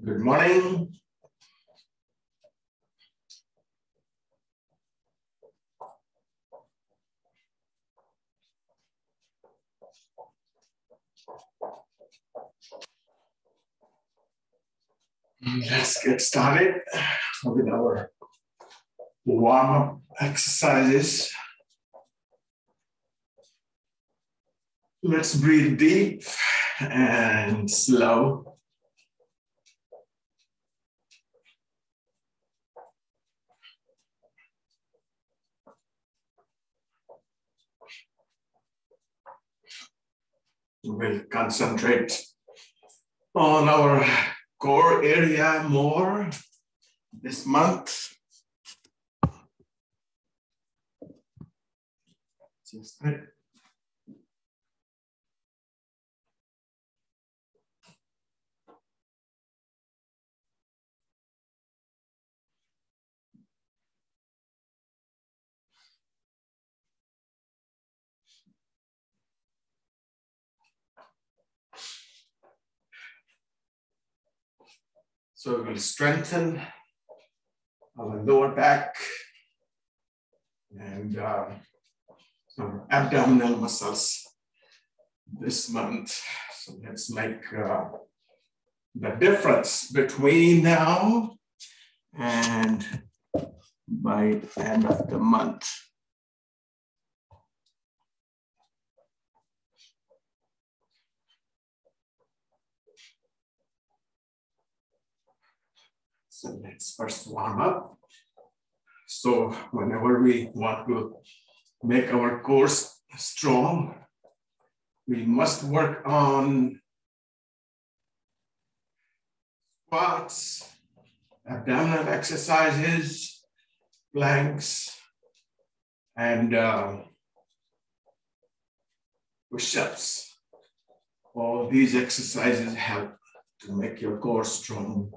Good morning. Let's get started with our warm-up exercises. Let's breathe deep and slow. We'll concentrate on our core area more this month. Just it. So we'll strengthen our lower back and some abdominal muscles this month. So let's make the difference between now and by the end of the month. So let's first warm up. So whenever we want to make our core strong, we must work on squats, abdominal exercises, planks, and push-ups. All these exercises help to make your core strong.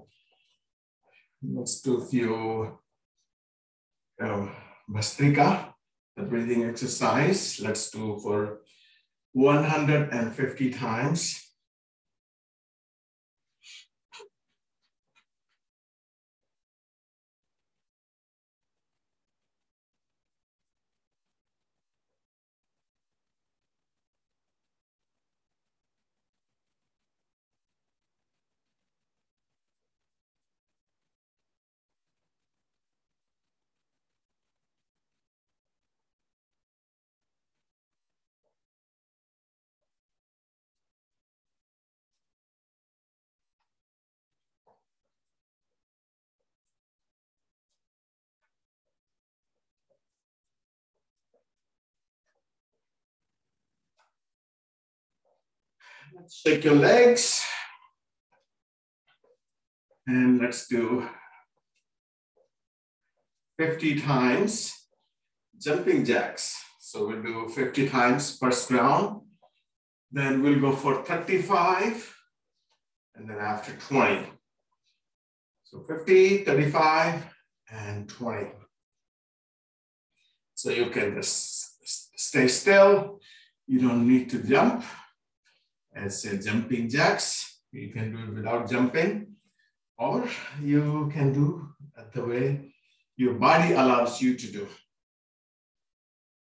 Let's do a few Bastrika, the breathing exercise. Let's do for 150 times. Let's shake your legs. And let's do 50 times jumping jacks. So we'll do 50 times first round. Then we'll go for 35. And then after 20. So 50, 35, and 20. So you can just stay still. You don't need to jump. As jumping jacks, you can do it without jumping, or you can do it the way your body allows you to do.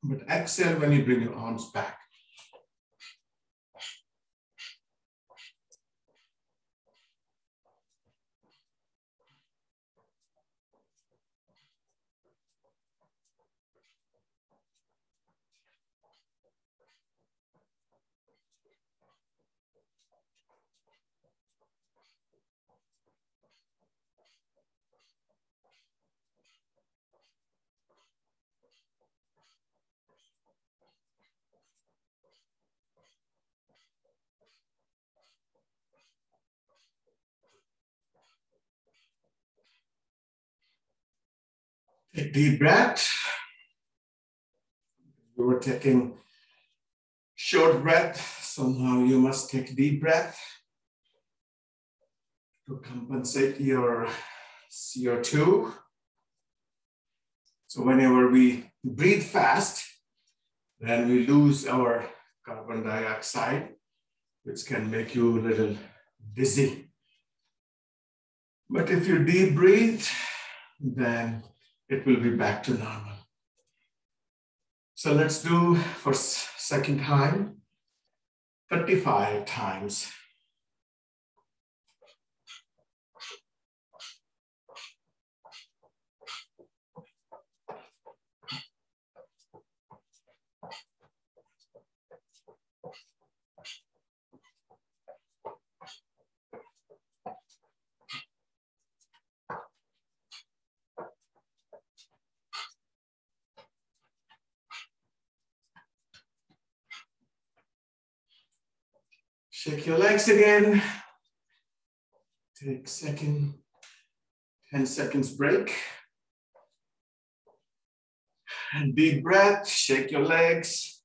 But exhale when you bring your arms back. Take deep breath. You were taking short breath, so now you must take deep breath to compensate your CO2. So whenever we breathe fast, then we lose our carbon dioxide, which can make you a little dizzy. But if you deep breathe, then it will be back to normal. So let's do for second time, 35 times. Shake your legs again. Take 10 seconds break. And deep breath, shake your legs.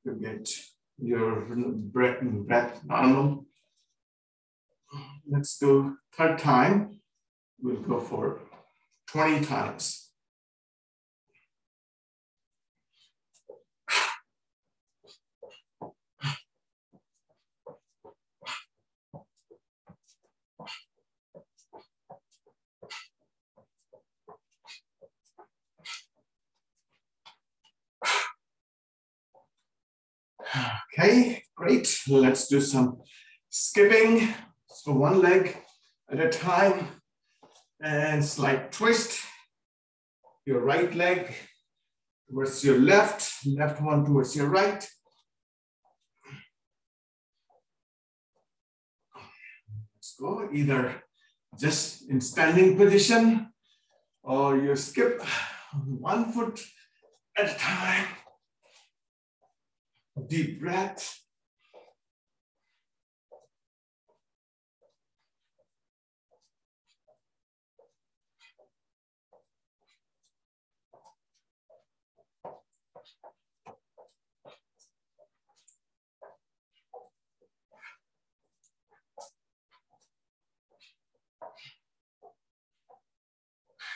You get your breath normal. Let's do third time. We'll go for 20 times. Okay, great. Let's do some skipping. So one leg at a time and slight twist. Your right leg towards your left one towards your right. Let's go either just in standing position or you skip 1 foot at a time. Deep breath.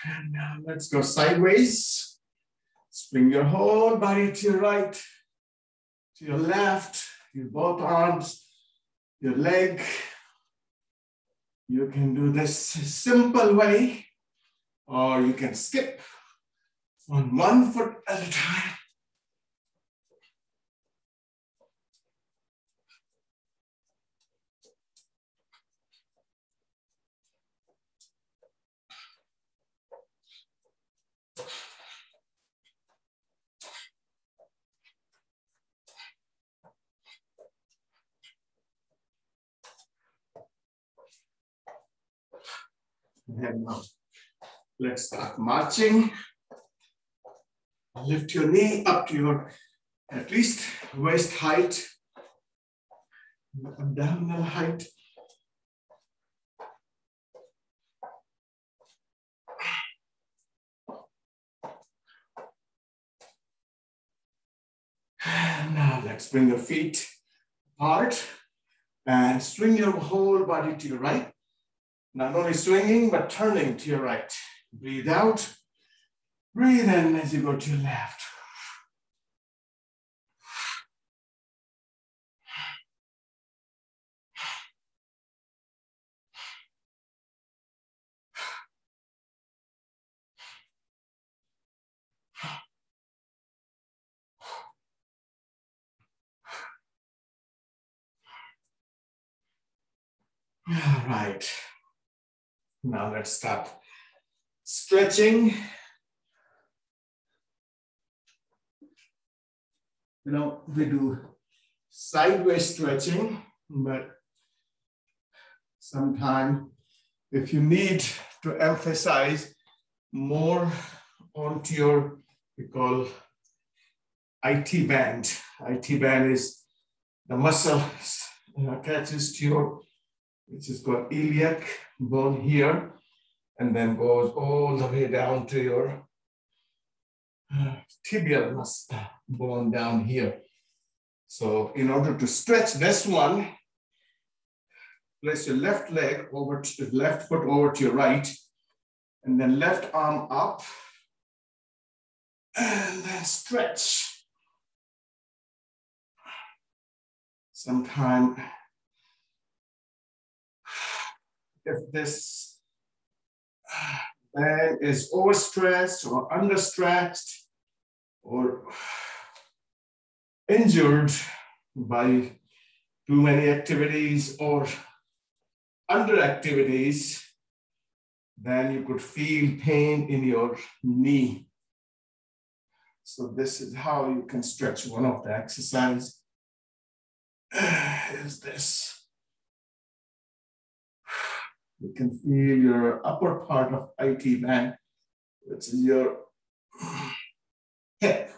And now let's go sideways. Bring your whole body to your right, to your left, your both arms, your leg. You can do this simple way, or you can skip on 1 foot at a time. And now let's start marching. Lift your knee up to your at least waist height, abdominal height. And now let's bring your feet apart and swing your whole body to your right. Not only swinging, but turning to your right. Breathe out. Breathe in as you go to your left. All right. Now let's start stretching. You know, we do sideways stretching, but sometimes if you need to emphasize more onto your, we call IT band. IT band is the muscle attaches to your, which is called iliac bone here, and then goes all the way down to your tibial muscle bone down here. So in order to stretch this one, place your left leg over to the left foot over to your right, and then left arm up, and then stretch. Sometime if this band is overstretched or understretched or injured by too many activities or under activities, then you could feel pain in your knee. So this is how you can stretch. One of the exercises is this. You can feel your upper part of IT band, which is your hip,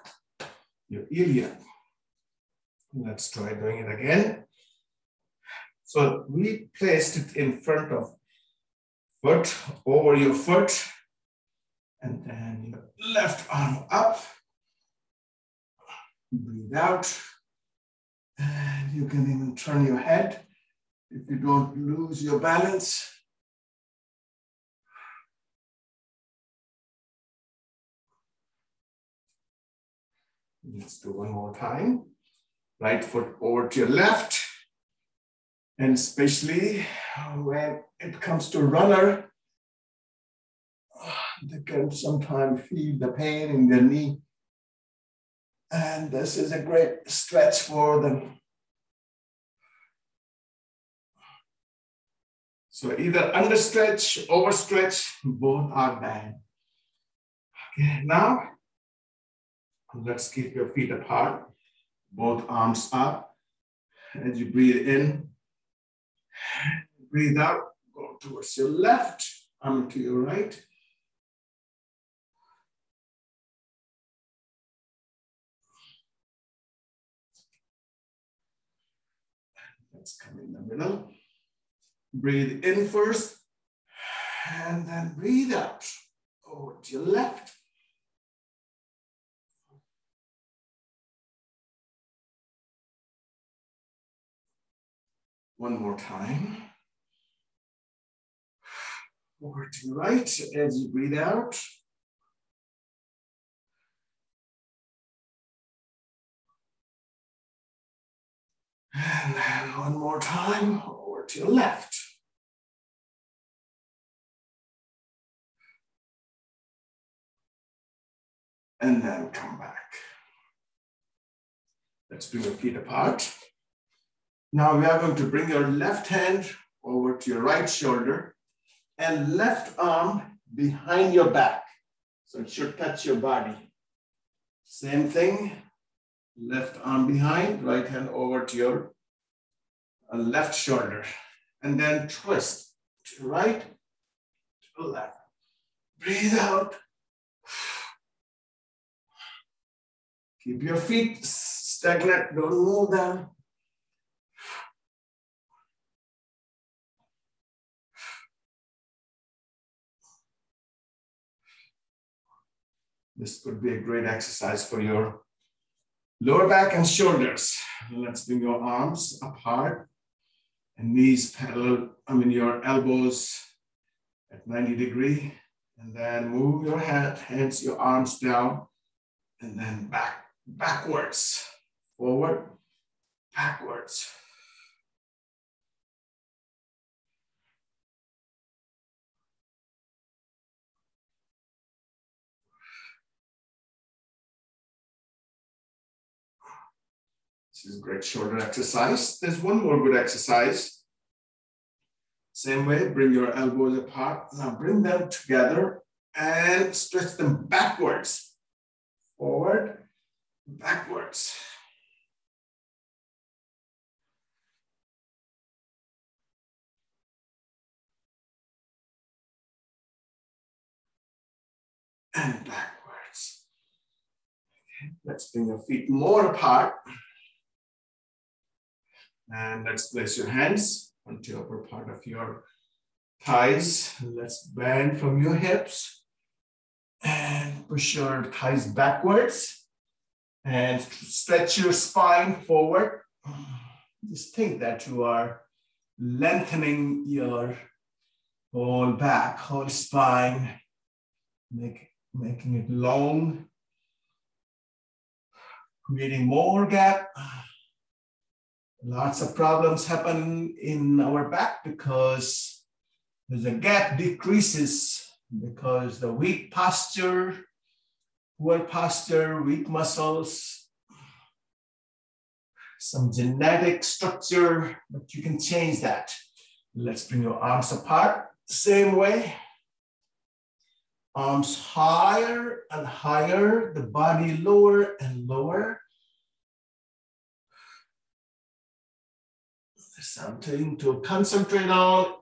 your iliac. Let's try doing it again. So we placed it in front of foot, over your foot, and then your left arm up. Breathe out. And you can even turn your head if you don't lose your balance. Let's do one more time. Right foot over to your left. And especially when it comes to runner, they can sometimes feel the pain in their knee. And this is a great stretch for them. So either understretch, overstretch, both are bad. Okay, now let's keep your feet apart, both arms up. As you breathe in, breathe out, go towards your left, arm to your right. Let's come in the middle. Breathe in first, and then breathe out over to your left. One more time. Over to your right as you breathe out. And then one more time, over to your left. And then come back. Let's bring your feet apart. Now we are going to bring your left hand over to your right shoulder and left arm behind your back. So it should touch your body. Same thing, left arm behind, right hand over to your left shoulder. And then twist to the right, to the left. Breathe out. Keep your feet stagnant, don't move them. This could be a great exercise for your lower back and shoulders. Let's bring your arms apart and knees parallel, your elbows at 90 degrees. And then move your hands, your arms down, and then backwards, forward, backwards. This is a great shoulder exercise. There's one more good exercise. Same way, bring your elbows apart. Now bring them together and stretch them backwards. Forward, backwards. And backwards. Okay. Let's bring your feet more apart. And let's place your hands onto the upper part of your thighs. Let's bend from your hips and push your thighs backwards and stretch your spine forward. Just think that you are lengthening your whole back, whole spine, making it long, creating more gap. Lots of problems happen in our back because The gap decreases because the weak posture, poor posture, weak muscles, some genetic structure, but you can change that. Let's bring your arms apart, same way. Arms higher and higher, the body lower and lower. Something to concentrate on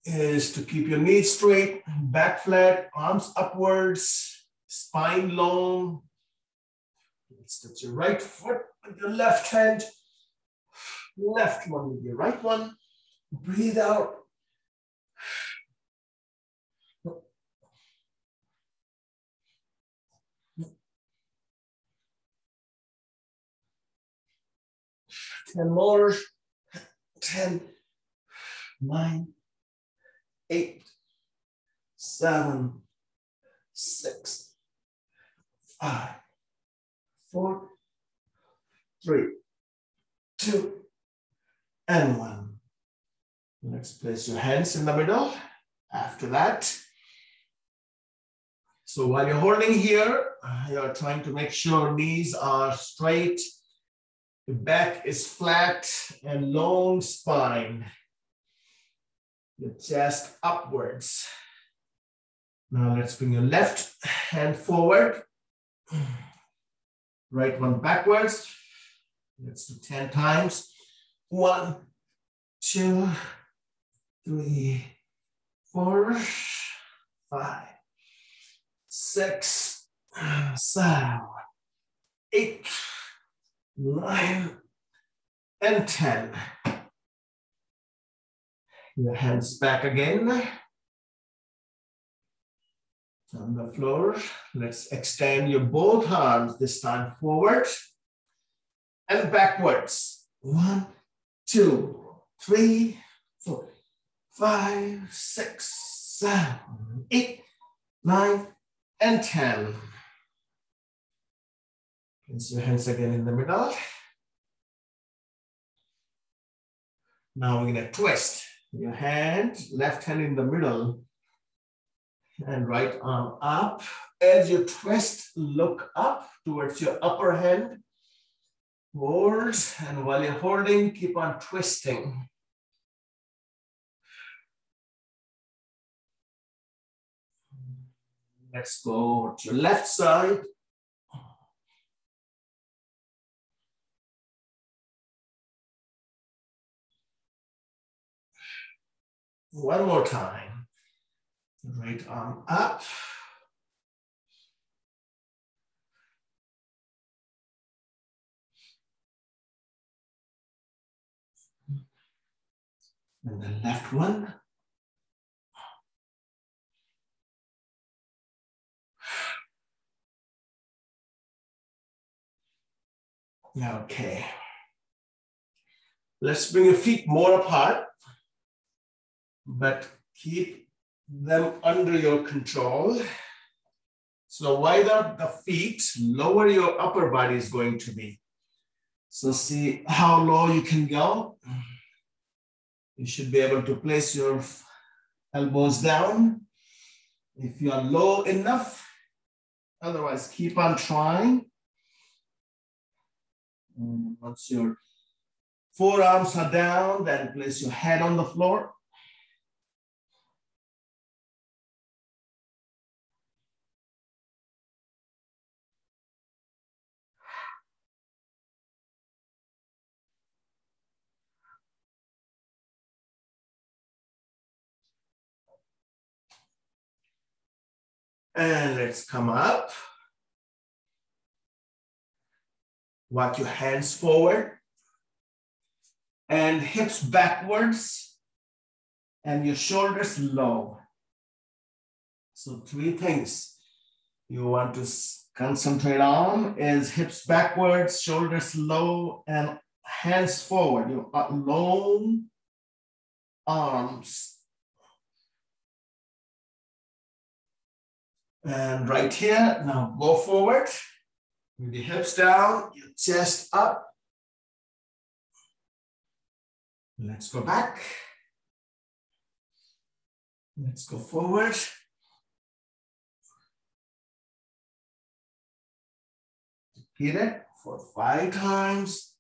is to keep your knees straight, back flat, arms upwards, spine long. Let's touch your right foot with your left hand, left one with your right one. Breathe out. Ten more. 10, 9, 8, 7, 6, 5, 4, 3, 2, and 1. Let's place your hands in the middle. After that, so while you're holding here, you're trying to make sure knees are straight, the back is flat, and long spine. Your chest upwards. Now let's bring your left hand forward. Right one backwards. Let's do 10 times. 1, 2, 3, 4, 5, 6, 7, 8, 9, and 10. Your hands back again. On the floor. Let's extend your both arms, this time forward and backwards. 1, 2, 3, 4, 5, 6, 7, 8, 9, and 10. Place your hands again in the middle. Now we're going to twist your hand, left hand in the middle, and right arm up. As you twist, look up towards your upper hand. Hold, and while you're holding, keep on twisting. Let's go to your left side. One more time. Right arm up. And the left one. Okay. Let's bring your feet more apart, but keep them under your control. So wider the feet, lower your upper body is going to be. So see how low you can go. You should be able to place your elbows down if you are low enough. Otherwise, keep on trying. And once your forearms are down, then place your head on the floor. And let's come up. Walk your hands forward and hips backwards and your shoulders low. So 3 things you want to concentrate on is hips backwards, shoulders low, and hands forward. Your long arms. And right here, now go forward. With the hips down, your chest up. Let's go back. Let's go forward. Repeat it for 5 times.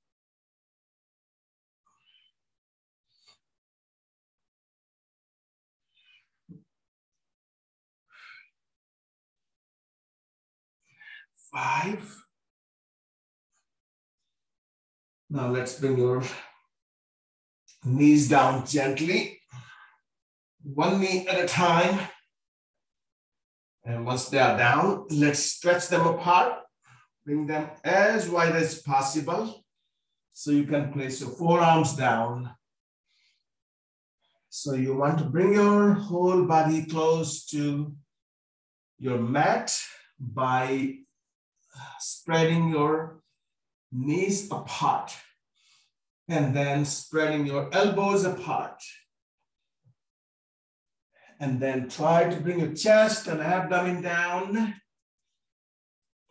Five. Now let's bring your knees down gently. One knee at a time. And once they are down, let's stretch them apart. Bring them as wide as possible. So you can place your forearms down. So you want to bring your whole body close to your mat by spreading your knees apart and then spreading your elbows apart. And then try to bring your chest and abdomen down.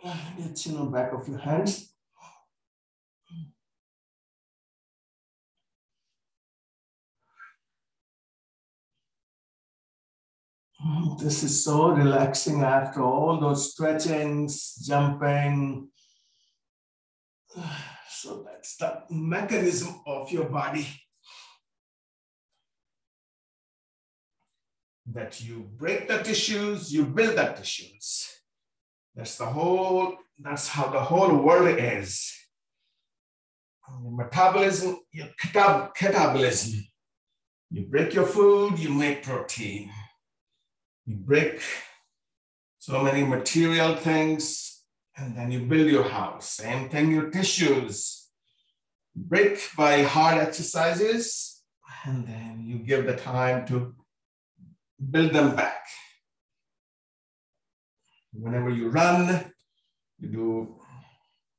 Your chin on back of your hands. This is so relaxing after all those stretchings, jumping. So that's the mechanism of your body. That you break the tissues, you build the tissues. That's how the whole world is. Metabolism, your catabolism. You break your food, you make protein. You break so many material things, and then you build your house. Same thing, your tissues. Break by hard exercises, and then you give the time to build them back. Whenever you run, you do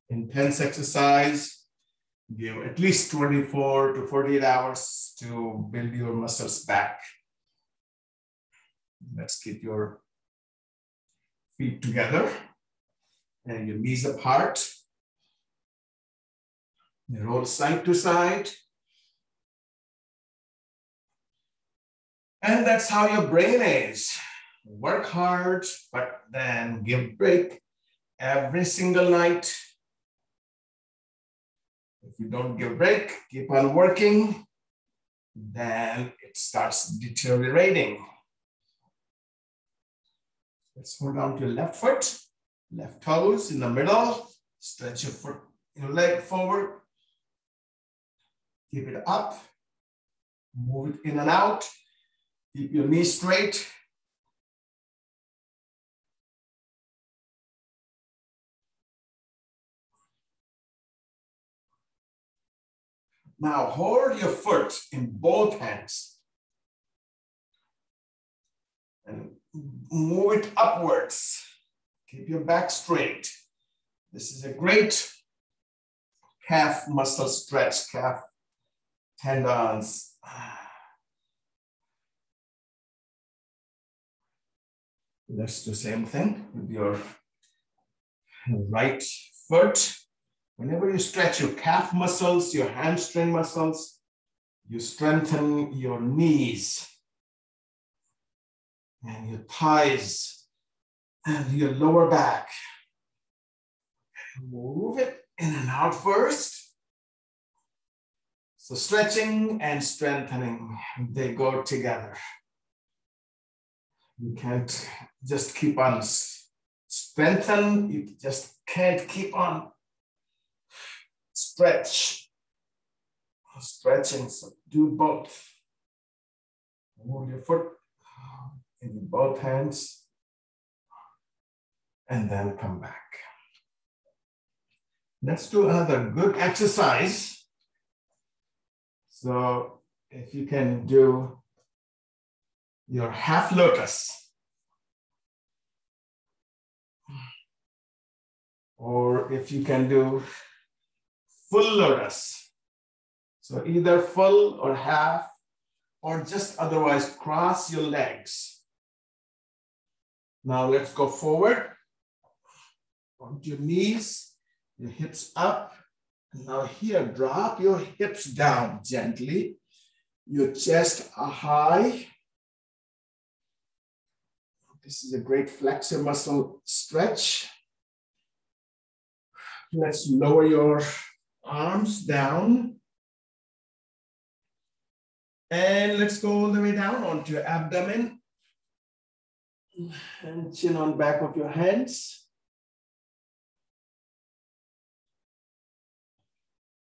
intense exercise, give at least 24 to 48 hours to build your muscles back. Let's keep your feet together and your knees apart. You roll side to side. And that's how your brain is. Work hard, but then give break every single night. If you don't give break, keep on working, then it starts deteriorating. Let's hold on to your left foot, left toes in the middle. Stretch your foot, your leg forward. Keep it up. Move it in and out. Keep your knees straight. Now hold your foot in both hands and move it upwards. Keep your back straight. This is a great calf muscle stretch, calf tendons. Let's do the same thing with your right foot. Whenever you stretch your calf muscles, your hamstring muscles, you strengthen your knees and your thighs and your lower back. Move it in and out first. So stretching and strengthening, they go together. You can't just keep on strengthen, you just can't keep on stretching, so do both. Move your foot in both hands and then come back. Let's do another good exercise. So if you can do your half lotus, or if you can do full lotus. So either full or half, or just otherwise cross your legs. Now let's go forward. Onto your knees, your hips up. Now here, drop your hips down gently. Your chest high. This is a great flexor muscle stretch. Let's lower your arms down. And let's go all the way down onto your abdomen. And chin on back of your hands.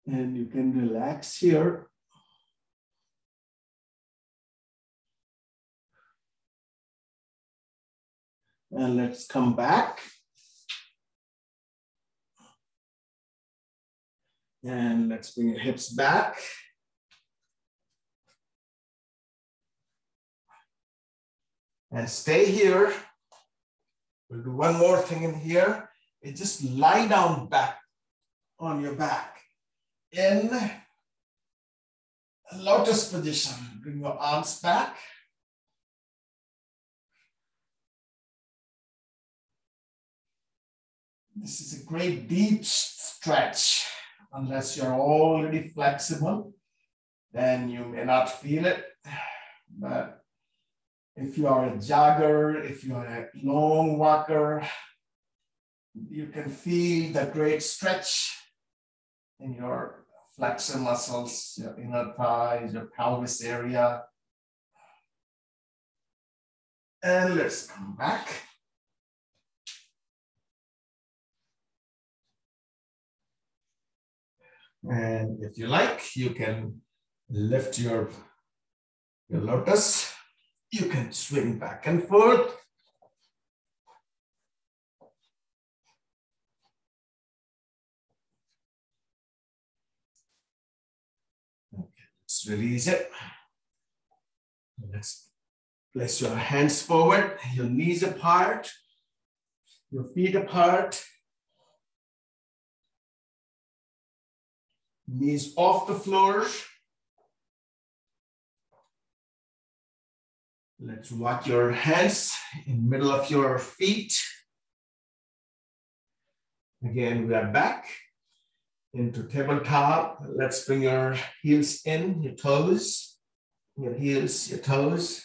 And you can relax here. And let's come back. And let's bring your hips back. And stay here. We'll do one more thing in here. It's just lie down back on your back in lotus position. Bring your arms back. This is a great deep stretch. Unless you're already flexible, then you may not feel it. But if you are a jogger, if you are a long walker, you can feel the great stretch in your flexor muscles, your inner thighs, your pelvis area. And let's come back. And if you like, you can lift your lotus. You can swing back and forth. Okay, let's release it. Let's place your hands forward, your knees apart, your feet apart. Knees off the floor. Let's walk your hands in the middle of your feet. Again, we are back into tabletop. Let's bring your heels in, your toes, your heels, your toes.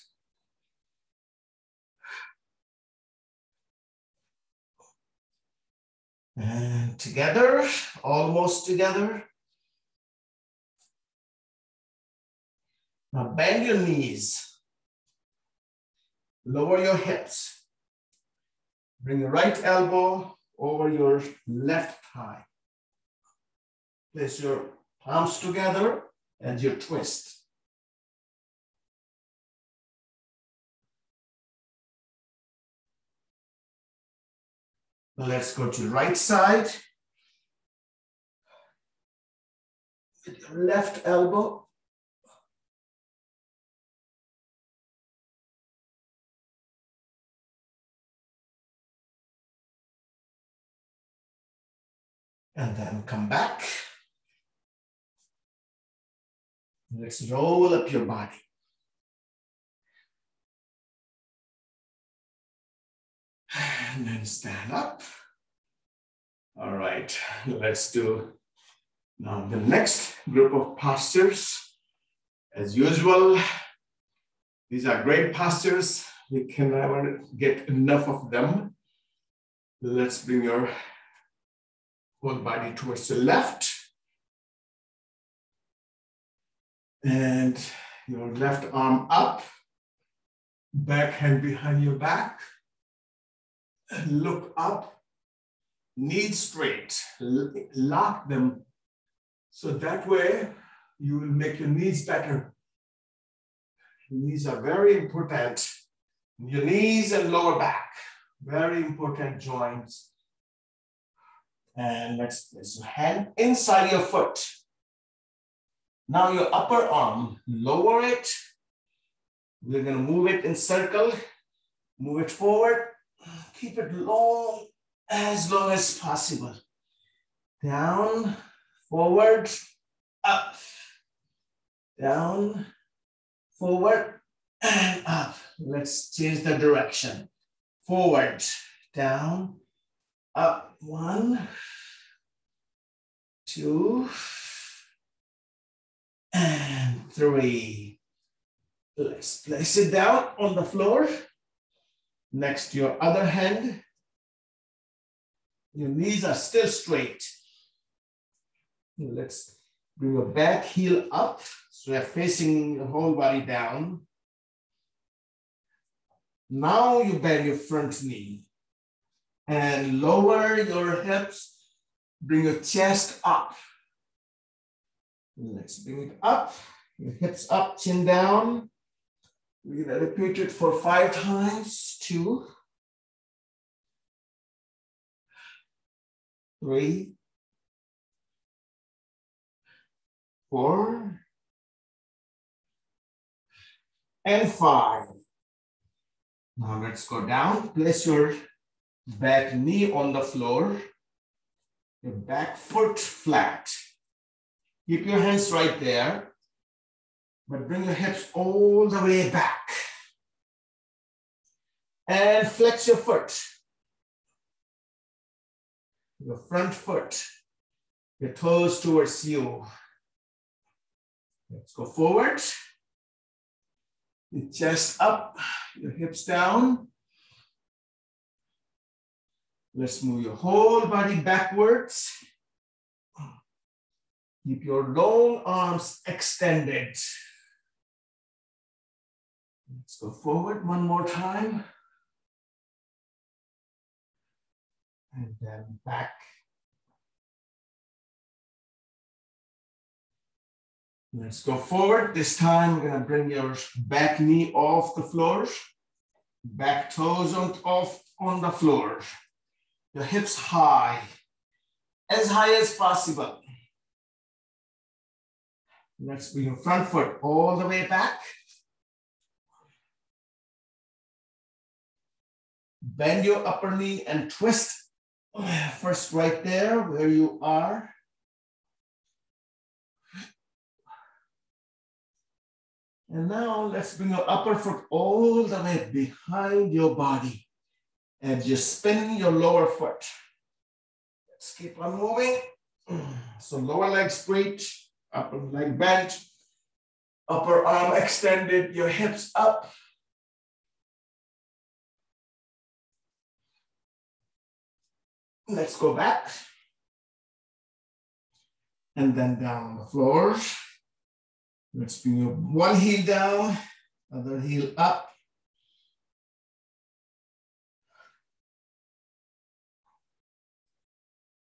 And together, almost together. Now bend your knees. Lower your hips. Bring your right elbow over your left thigh. Place your palms together and you twist. Now let's go to right side. With your left elbow. And then come back. Let's roll up your body. And then stand up. All right, let's do now the next group of postures. As usual, these are great postures. We can never get enough of them. Let's bring your whole body towards the left. And your left arm up, back hand behind your back. And look up, knees straight, lock them. So that way you will make your knees better. Your knees are very important. Your knees and lower back, very important joints. And let's place your hand inside your foot. Now your upper arm, lower it. We're gonna move it in circle, move it forward, keep it long as possible. Down, forward, up, down, forward, and up. Let's change the direction. Forward, down, up, 1, 2, and 3. Let's place it down on the floor. Next, your other hand. Your knees are still straight. Let's bring your back heel up. So you're facing your whole body down. Now you bend your front knee and lower your hips. Bring your chest up. Let's bring it up. Your hips up, chin down. We're gonna repeat it for 5 times. 2, 3, 4, and 5. Now let's go down. Place your back knee on the floor. Your back foot flat. Keep your hands right there, but bring your hips all the way back. And flex your foot. Your front foot. Your toes towards you. Let's go forward. Your chest up, your hips down. Let's move your whole body backwards. Keep your long arms extended. Let's go forward one more time. And then back. Let's go forward. This time we're gonna bring your back knee off the floor. Back toes on the floor. Your hips high as possible. Let's bring your front foot all the way back. Bend your upper knee and twist. First right there where you are. And now let's bring your upper foot all the way behind your body. And just spin your lower foot. Let's keep on moving. So lower leg straight, upper leg bent, upper arm extended, your hips up. Let's go back. And then down on the floor. Let's bring your one heel down, other heel up.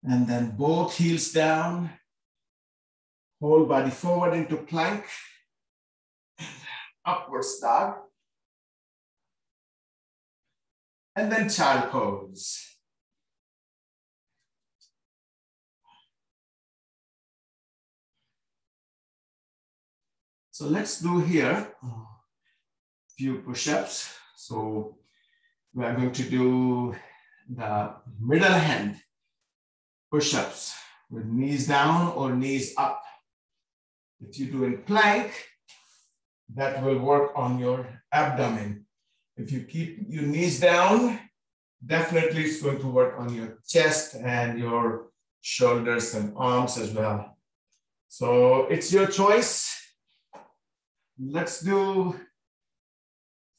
And then both heels down. Whole body forward into plank. Upwards dog. And then child pose. So let's do here a few push-ups. So we are going to do the middle hand push-ups with knees down or knees up. If you do in plank, that will work on your abdomen. If you keep your knees down, definitely it's going to work on your chest and your shoulders and arms as well. So it's your choice. Let's do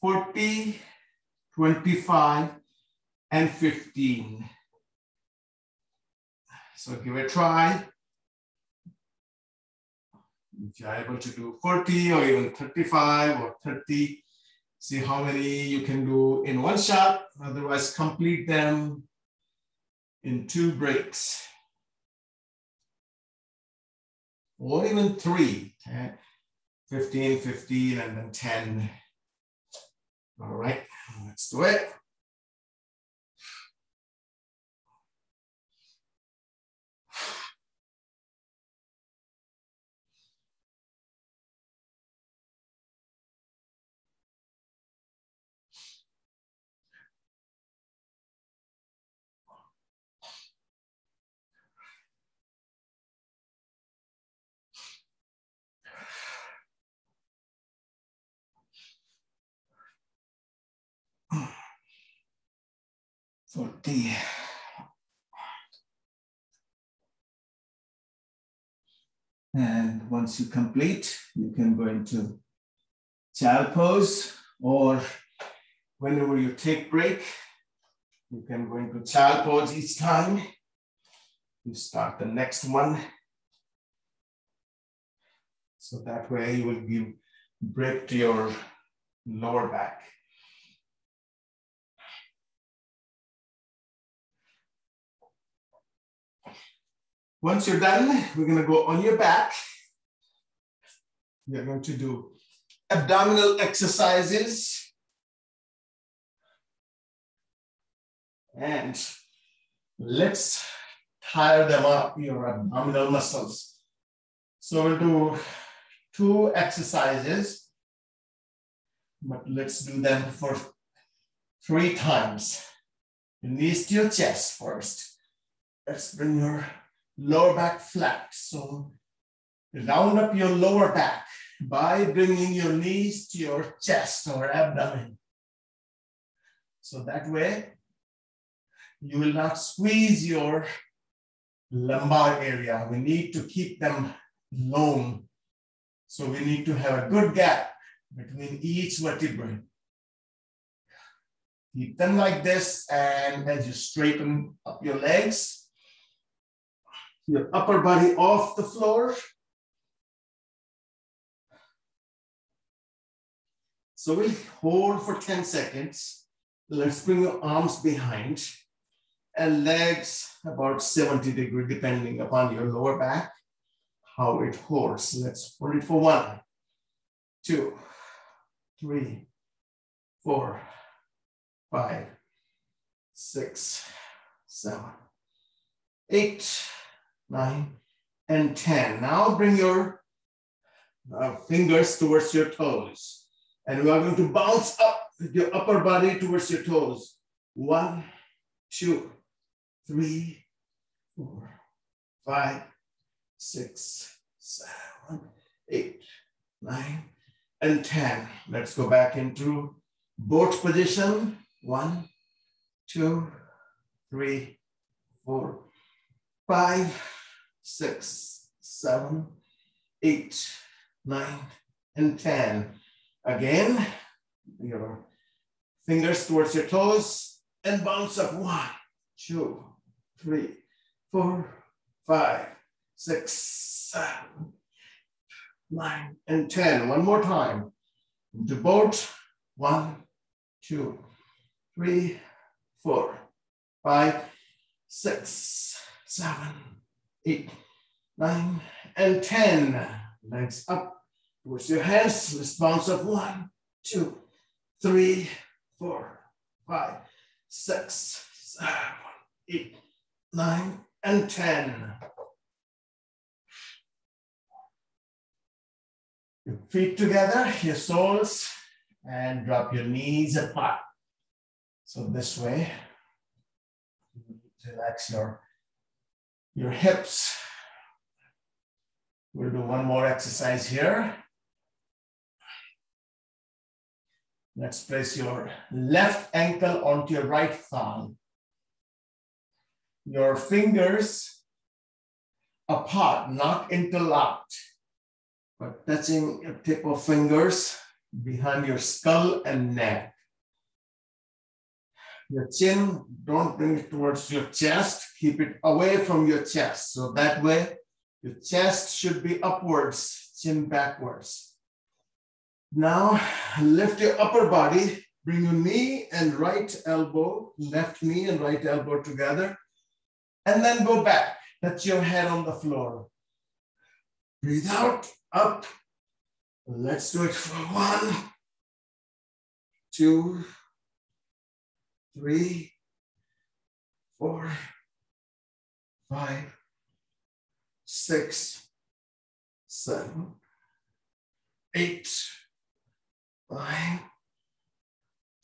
40, 25, and 15. So give it a try. If you're able to do 40 or even 35 or 30, see how many you can do in one shot. Otherwise, complete them in 2 breaks. Or even 3. Okay? 15, 15, and then 10. All right, let's do it. And once you complete, you can go into child pose, or Whenever you take break, you can go into child pose each time. You start the next one. So that way you will give break to your lower back. Once you're done, we're going to go on your back. We're going to do abdominal exercises. And let's tire them up, your abdominal muscles. So we'll do 2 exercises, but let's do them for 3 times. Your knees to your chest first. Let's bring your lower back flat. So round up your lower back by bringing your knees to your chest or abdomen. So that way, you will not squeeze your lumbar area. We need to keep them long. So we need to have a good gap between each vertebrae. Keep them like this, and as you straighten up your legs, your upper body off the floor. So we'll hold for 10 seconds. Let's bring your arms behind and legs about 70 degrees, depending upon your lower back, how it holds. Let's hold it for 1, 2, 3, 4, 5, 6, 7, 8, 9, and 10. Now bring your fingers towards your toes. And we are going to bounce up with your upper body towards your toes. 1, 2, 3, 4, 5, 6, 7, 8, 9, and 10. Let's go back into boat position. 1, 2, 3, 4, 5, 6, 7, 8, 9, and 10. Again, your fingers towards your toes and bounce up. 1, 2, 3, 4, 5, 6, 7, 9, and 10. One more time. Into boat. 1, 2, 3, 4, 5, 6, 7, 8, 9, and 10. Legs up towards your hands. Let's bounce up. 1, 2, 3, 4, 5, 6, 7, 8, 9, and 10. Your feet together, your soles, and drop your knees apart. So this way, relax your hips. We'll do one more exercise here. Let's place your left ankle onto your right thumb. Your fingers apart, not interlocked, but touching your tip of fingers behind your skull and neck. Your chin, don't bring it towards your chest. Keep it away from your chest. So that way, your chest should be upwards, chin backwards. Now, lift your upper body. Bring your knee and right elbow, left knee and right elbow together. And then go back. Touch your head on the floor. Breathe out, up. Let's do it for 1, 2, 3, 4, 5, 6, 7, 8, 9,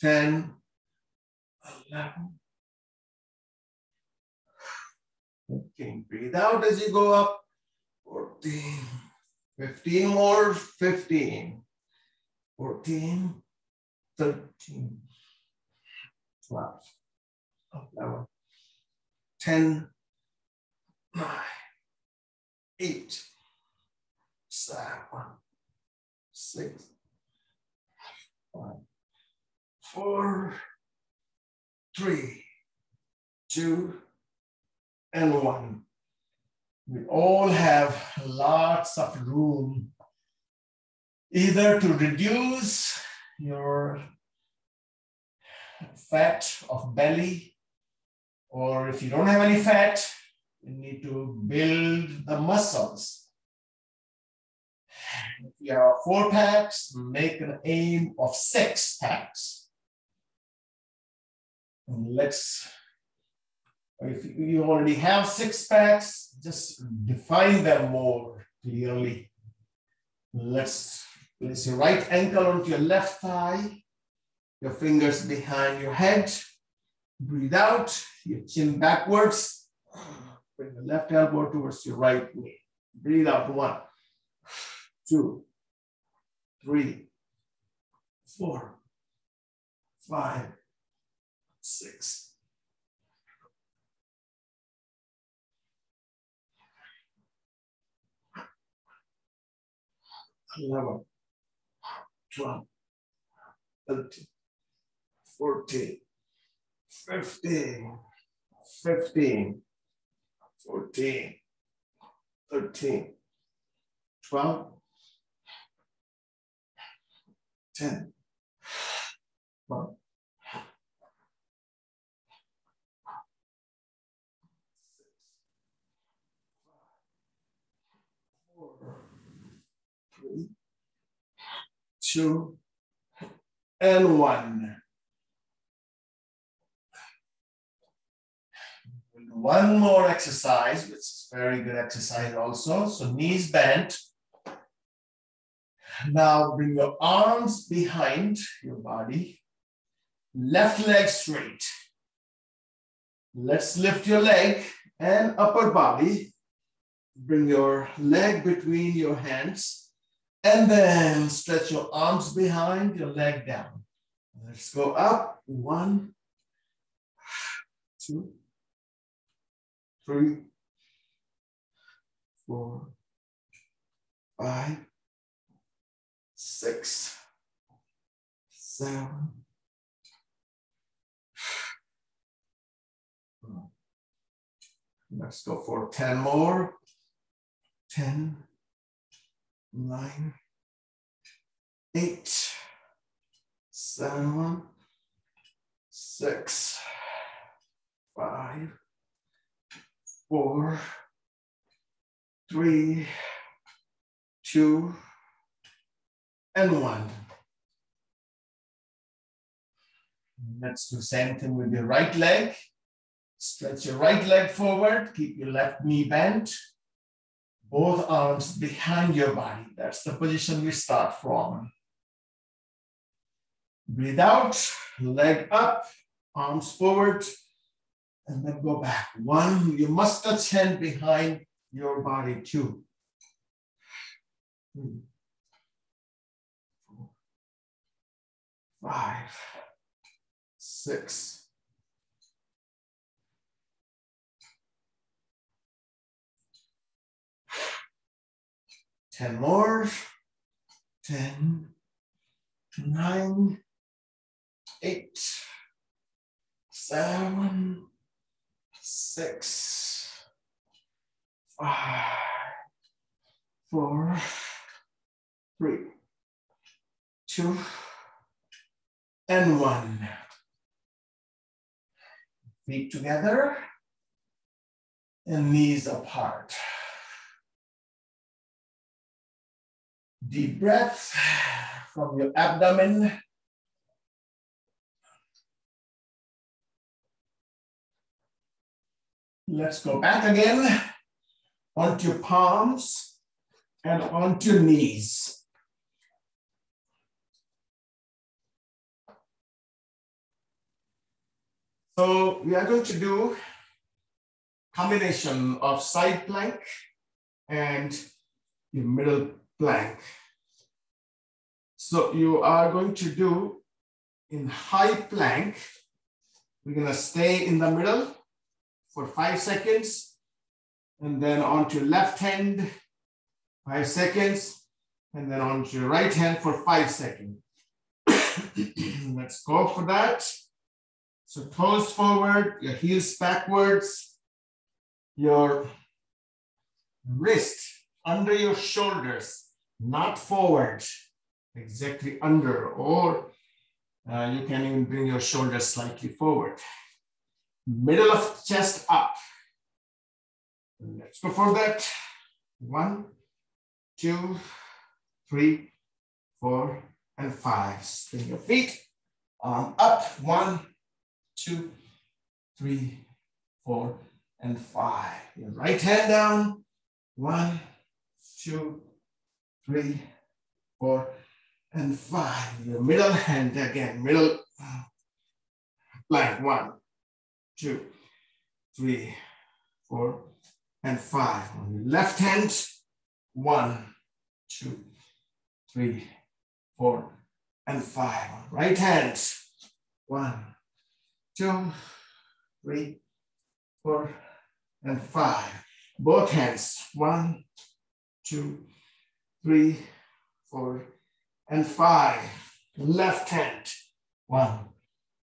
10, 11. Okay, breathe out as you go up. 14, 15 more, 15, 14, 13, 12, 11, 10, 9, 8, 7, 6, 5, 4, 3, 2, and 1. We all have lots of room either to reduce your fat of belly, or if you don't have any fat, you need to build the muscles. If you have 4 packs, make an aim of 6 packs. And if you already have 6 packs, just define them more clearly. Let's place your right ankle onto your left thigh, your fingers behind your head. Breathe out, your chin backwards. Bring the left elbow towards your right knee. Breathe out. 1, 2, 3, 4, 5, 6. 11, 12, 13, 14, 15, 14, 13, 12, 10, 12, 3, 2, and 1. We'll do one more exercise, which is a very good exercise also. So knees bent. Now bring your arms behind your body. Left leg straight. Let's lift your leg and upper body. Bring your leg between your hands. And then stretch your arms behind, your leg down. Let's go up. 1, 2, 3, 4, 5, 6, 7. Let's go for 10 more. 10, 9, 8, 7, 6, 5, 4, 3, 2, and 1. Let's do the same thing with your right leg. Stretch your right leg forward, keep your left knee bent. Both arms behind your body. That's the position we start from. Breathe out, leg up, arms forward, and then go back. 1, you must touch hand behind your body. 2, 3, 4, 5, 6, 10 more. 10, 9, 8, 7, 6, 5, 4, 3, 2, and 1. Feet together and knees apart. Deep breath from your abdomen. Let's go back again onto your palms and onto your knees. So we are going to do combination of side plank and your middle plank. So you are going to do in high plank, we're going to stay in the middle for 5 seconds, and then onto your left hand, 5 seconds, and then onto your right hand for 5 seconds. Let's go for that. So toes forward, your heels backwards, your wrist under your shoulders, not forward, exactly under, or you can even bring your shoulders slightly forward. Middle of chest up. Let's go for that. 1, 2, 3, 4, and 5. Swing your feet. Arm up. 1, 2, 3, 4, and 5. Your right hand down. 1, 2, 3, 4, and 5. Your middle hand again. Middle plank. 1, 2, 3, 4, and 5. On your left hand. 1, 2, 3, 4, and 5. On right hand. 1, 2, 3, 4, and 5. Both hands. 1, 2, 3, 4, and 5. Left hand. 1,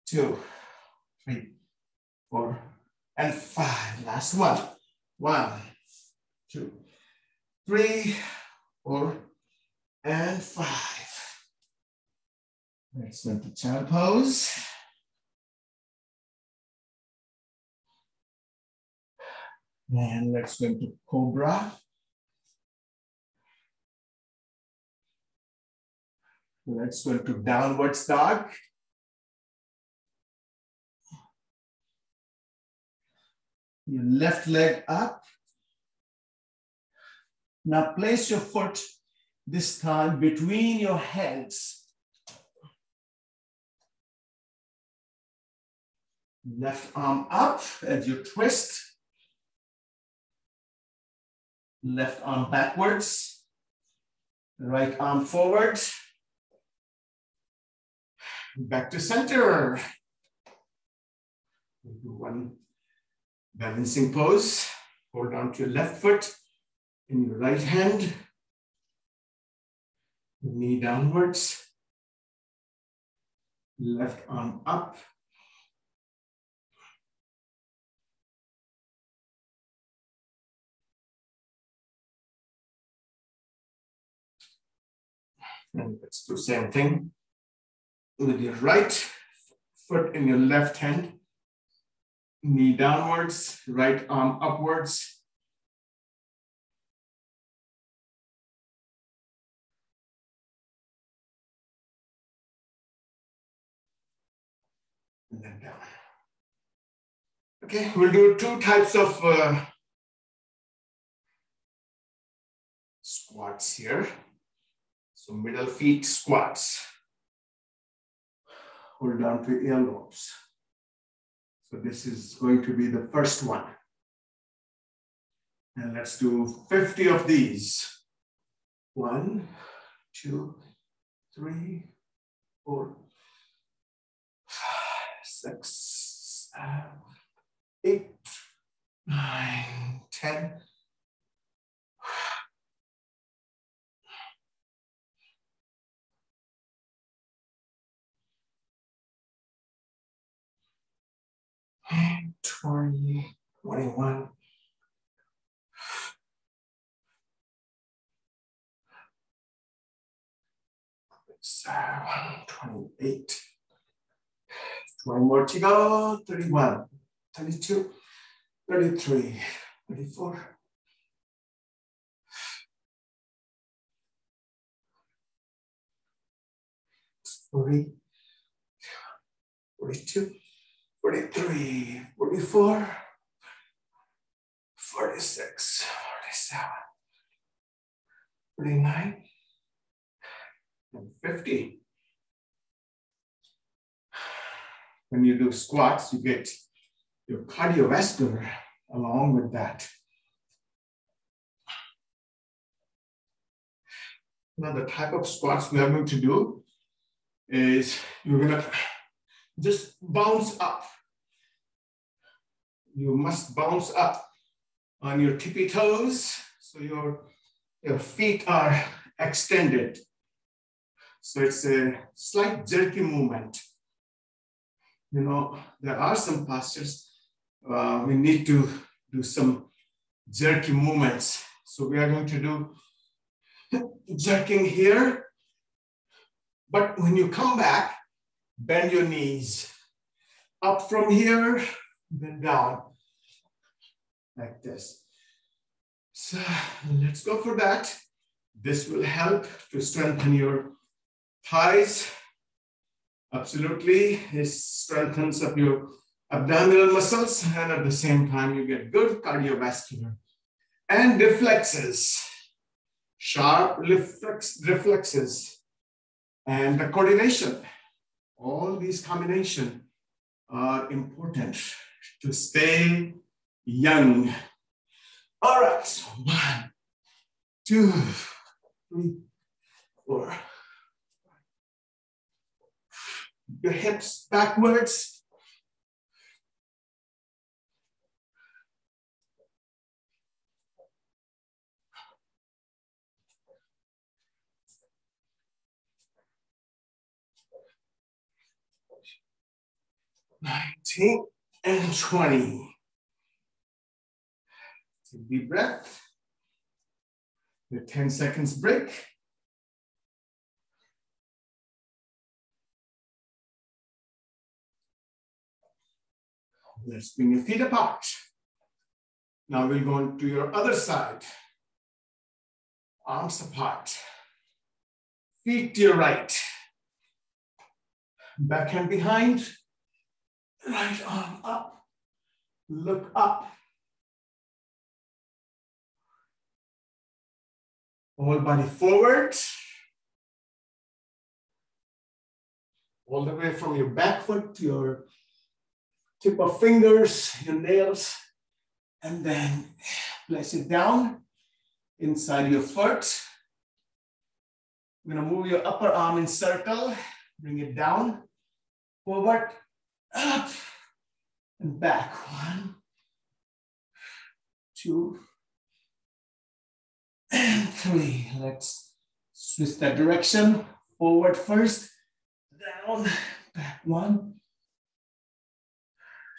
2, 3, 4, and 5. Last one. 1, 2, 3, 4, and 5. Let's go to child pose. And let's go into cobra. Let's go into downwards dog. Your left leg up. Now place your foot this time between your hands. Left arm up as you twist. Left arm backwards. Right arm forward. Back to center. We'll do one balancing pose. Hold on to your left foot in your right hand. Knee downwards. Left arm up. And let's do the same thing with your right foot in your left hand. Knee downwards, right arm upwards. And then down. Okay, we'll do two types of squats here. So middle feet squats. Hold on to earlobes. So this is going to be the first one. And let's do 50 of these. 1, 2, 3, 4, 5, 6, 7, 8, 9, 10. 20, 21. 28. 20 more to go. 31, 32, 33, 34. 40, 42, 43, 44, 46, 47, 49, and 50. When you do squats, you get your cardiovascular along with that. Now, the type of squats we are going to do is you're going to just bounce up. You must bounce up on your tippy toes, so your feet are extended. So it's a slight jerky movement. You know, there are some postures we need to do some jerky movements. So we are going to do jerking here. But when you come back, bend your knees. Up from here, then down. Like this. So let's go for that. This will help to strengthen your thighs. Absolutely. It strengthens up your abdominal muscles, and at the same time, you get good cardiovascular and reflexes, sharp reflexes, and the coordination. All these combinations are important to stay young. All right, so 1, 2, 3, 4. Your hips backwards. And 20. Take a deep breath. The 10 seconds break. Let's bring your feet apart. Now we'll go to your other side. Arms apart. Feet to your right. Backhand behind. Right arm up. Look up. Whole body forward. All the way from your back foot to your tip of fingers, your nails, and then place it down inside your foot. You're gonna move your upper arm in circle, bring it down, forward, up, and back. 1, 2, and 3. Let's switch that direction. Forward first, down, back. 1,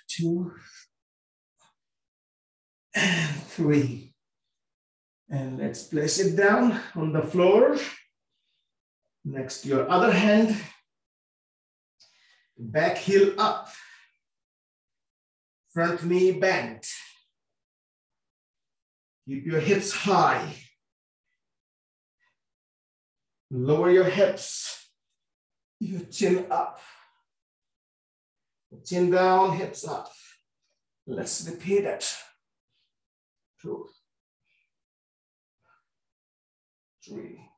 2, and 3. And let's place it down on the floor. Next to your other hand. Back heel up. Front knee bent. Keep your hips high. Lower your hips. Your chin up. Chin down, hips up. Let's repeat it. 2, 3,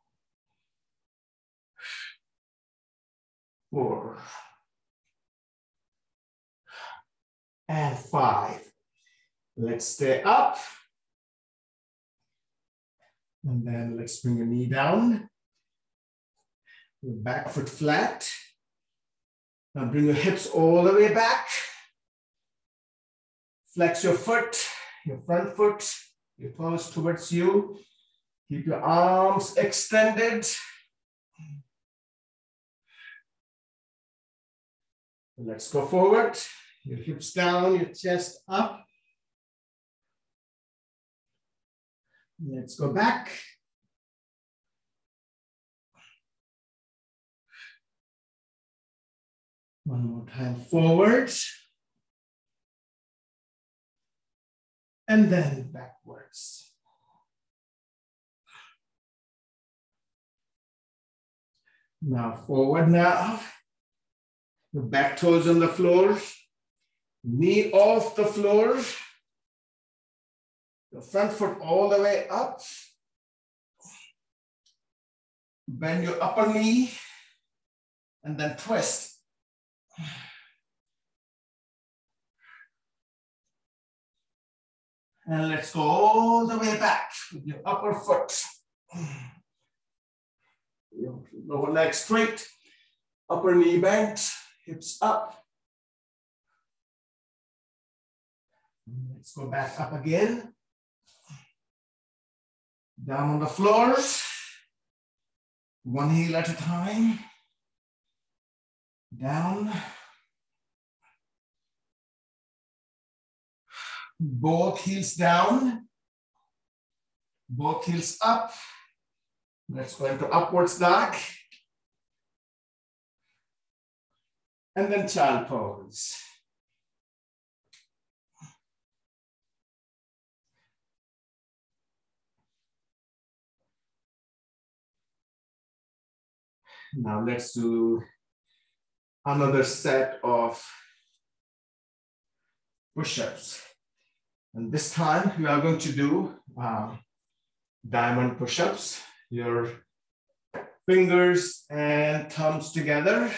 4, and 5. Let's stay up. And then let's bring your knee down. Your back foot flat. Now bring your hips all the way back. Flex your foot, your front foot, your toes towards you. Keep your arms extended. Let's go forward. Your hips down, your chest up. Let's go back. One more time, forward. And then backwards. Now forward now. Your back toes on the floor. Knee off the floor. The front foot all the way up. Bend your upper knee and then twist. And let's go all the way back with your upper foot. Your lower leg straight, upper knee bent, hips up. Let's go back up again. Down on the floor. One heel at a time. Down. Both heels down. Both heels up. Let's go into upwards dog. And then child pose. Now let's do another set of push-ups. And this time we are going to do diamond push-ups. Your fingers and thumbs together.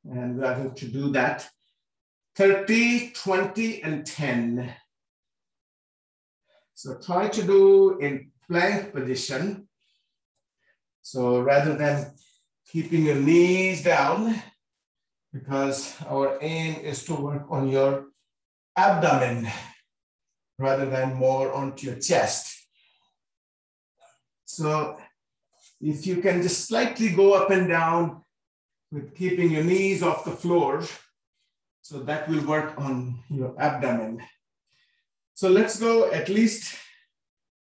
And we are going to do that 30, 20, and 10. So try to do in plank position. So rather than keeping your knees down, because our aim is to work on your abdomen rather than more onto your chest. So if you can just slightly go up and down with keeping your knees off the floor, so that will work on your abdomen. So let's go at least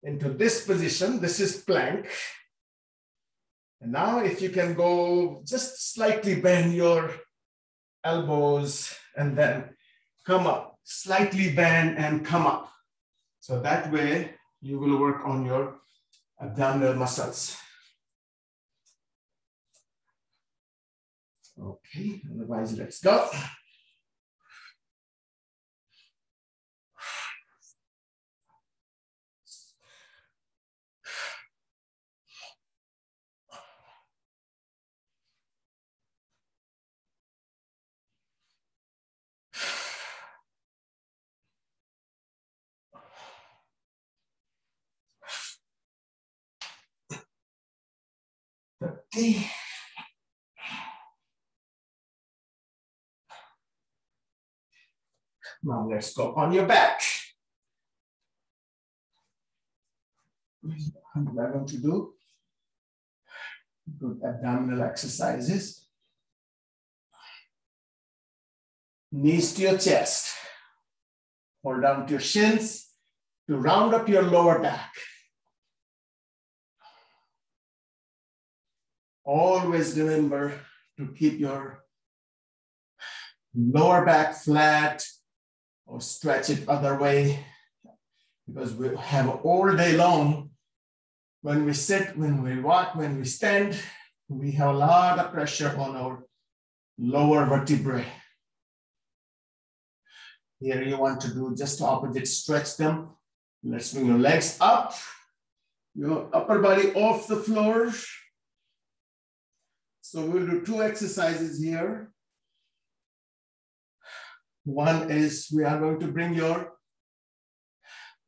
into this position. This is plank. And now if you can go just slightly bend your elbows and then come up, slightly bend and come up. So that way you will work on your abdominal muscles. Okay, otherwise let's go. Now let's go on your back. What we're going to do good abdominal exercises. Knees to your chest. Hold down to your shins to round up your lower back. Always remember to keep your lower back flat or stretch it other way, because we have all day long, when we sit, when we walk, when we stand, we have a lot of pressure on our lower vertebrae. Here you want to do just the opposite, stretch them. Let's bring your legs up, your upper body off the floor. So we'll do two exercises here. One is we are going to bring your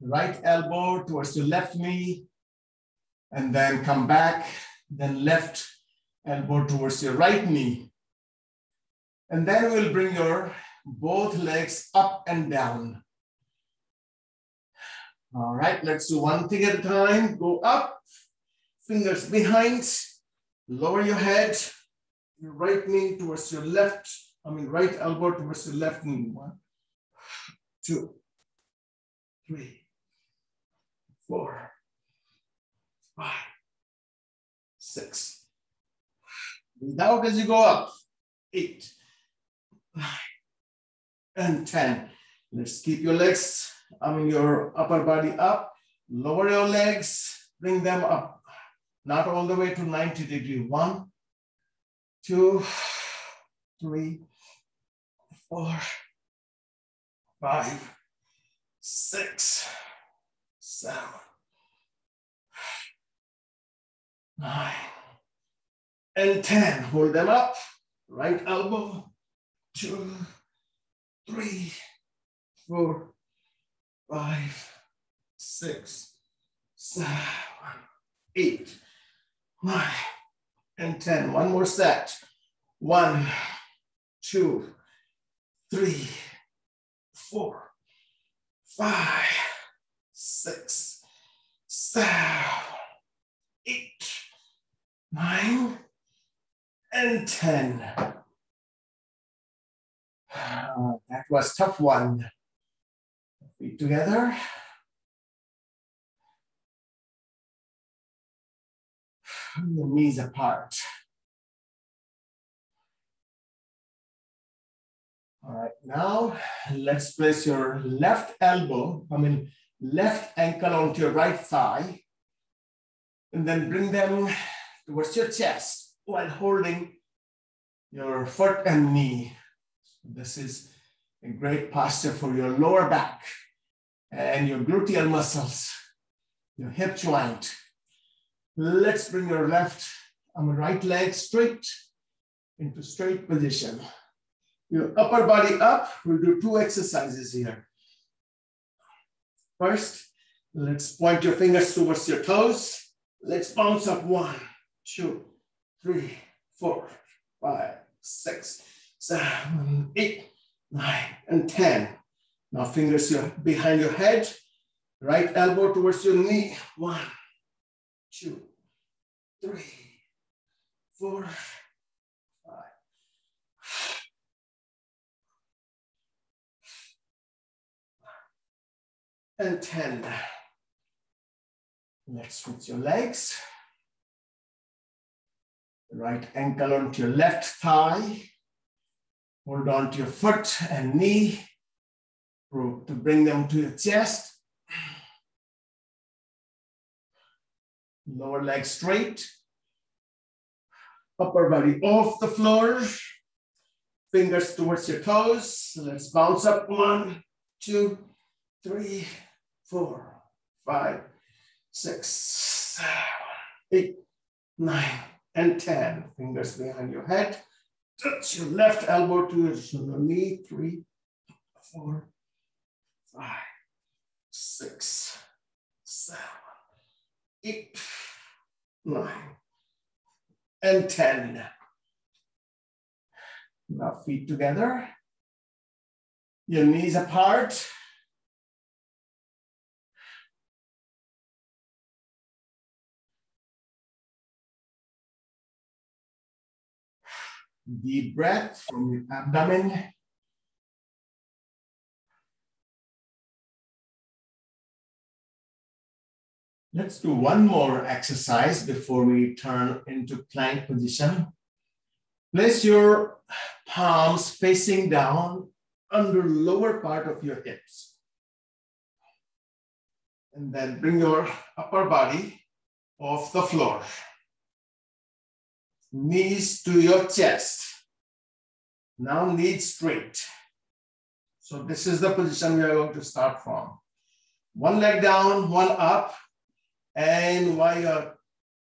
right elbow towards your left knee and then come back, then left elbow towards your right knee. And then we'll bring your both legs up and down. All right, let's do one thing at a time. Go up, fingers behind, lower your head, your right knee towards your left, right elbow towards your left knee. 1, 2, 3, 4, 5, 6. Breathe out as you go up. 8, 9, and 10. Let's keep your legs, your upper body up. Lower your legs, bring them up. Not all the way to 90 degrees. 1, 2, 3, 4, 5, 6, 7, 9, and 10. Hold them up. Right elbow. 2, 3, 4, 5, 6, 7, 8, 9, and 10. One more set. 1, 2, 3, 4, 5, 6, 7, 8, 9, and 10. That was a tough one. Feet together. The knees apart. All right, now let's place your left left ankle onto your right thigh, and then bring them towards your chest while holding your foot and knee. This is a great posture for your lower back and your gluteal muscles, your hip joint. Let's bring your right leg straight into straight position. Your upper body up. We'll do 2 exercises here. First, let's point your fingers towards your toes. Let's bounce up 1, 2, 3, 4, 5, 6, 7, 8, 9, and 10. Now fingers behind your head. Right elbow towards your knee. 1, 2, 3, 4, 5, and 10. Let's switch your legs. Right ankle onto your left thigh. Hold on to your foot and knee to bring them to your chest. Lower leg straight. Upper body off the floor. Fingers towards your toes. Let's bounce up 1, 2, 3, 4, 5, 6, 7, 8, 9, and 10. Fingers behind your head. Touch your left elbow to your knee. 3, 4, 5, 6, 7, 8, 9, and 10. Now feet together. Your knees apart. Deep breath from your abdomen. Let's do one more exercise before we turn into plank position. Place your palms facing down under lower part of your hips. And then bring your upper body off the floor. Knees to your chest. Now knees straight. So this is the position we are going to start from. One leg down, one up. And while you're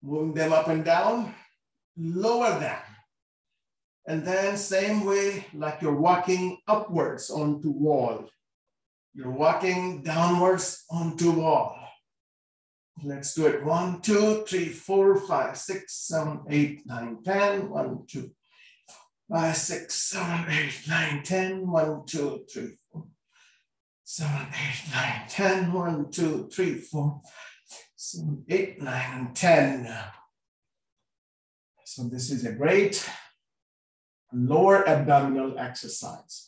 moving them up and down, lower them. And then same way, like you're walking upwards onto wall. You're walking downwards onto wall. Let's do it. 1, 2, 3, 4, 5, 6, 7, 8, 9, 10. 1, 2, 5, 6, 7, 8, 9, 10. 1, 2, 3, 4, 7, 8, 9, 10. 1, 2, 3, 4, 7, 8, 9, and 10. So this is a great lower abdominal exercise.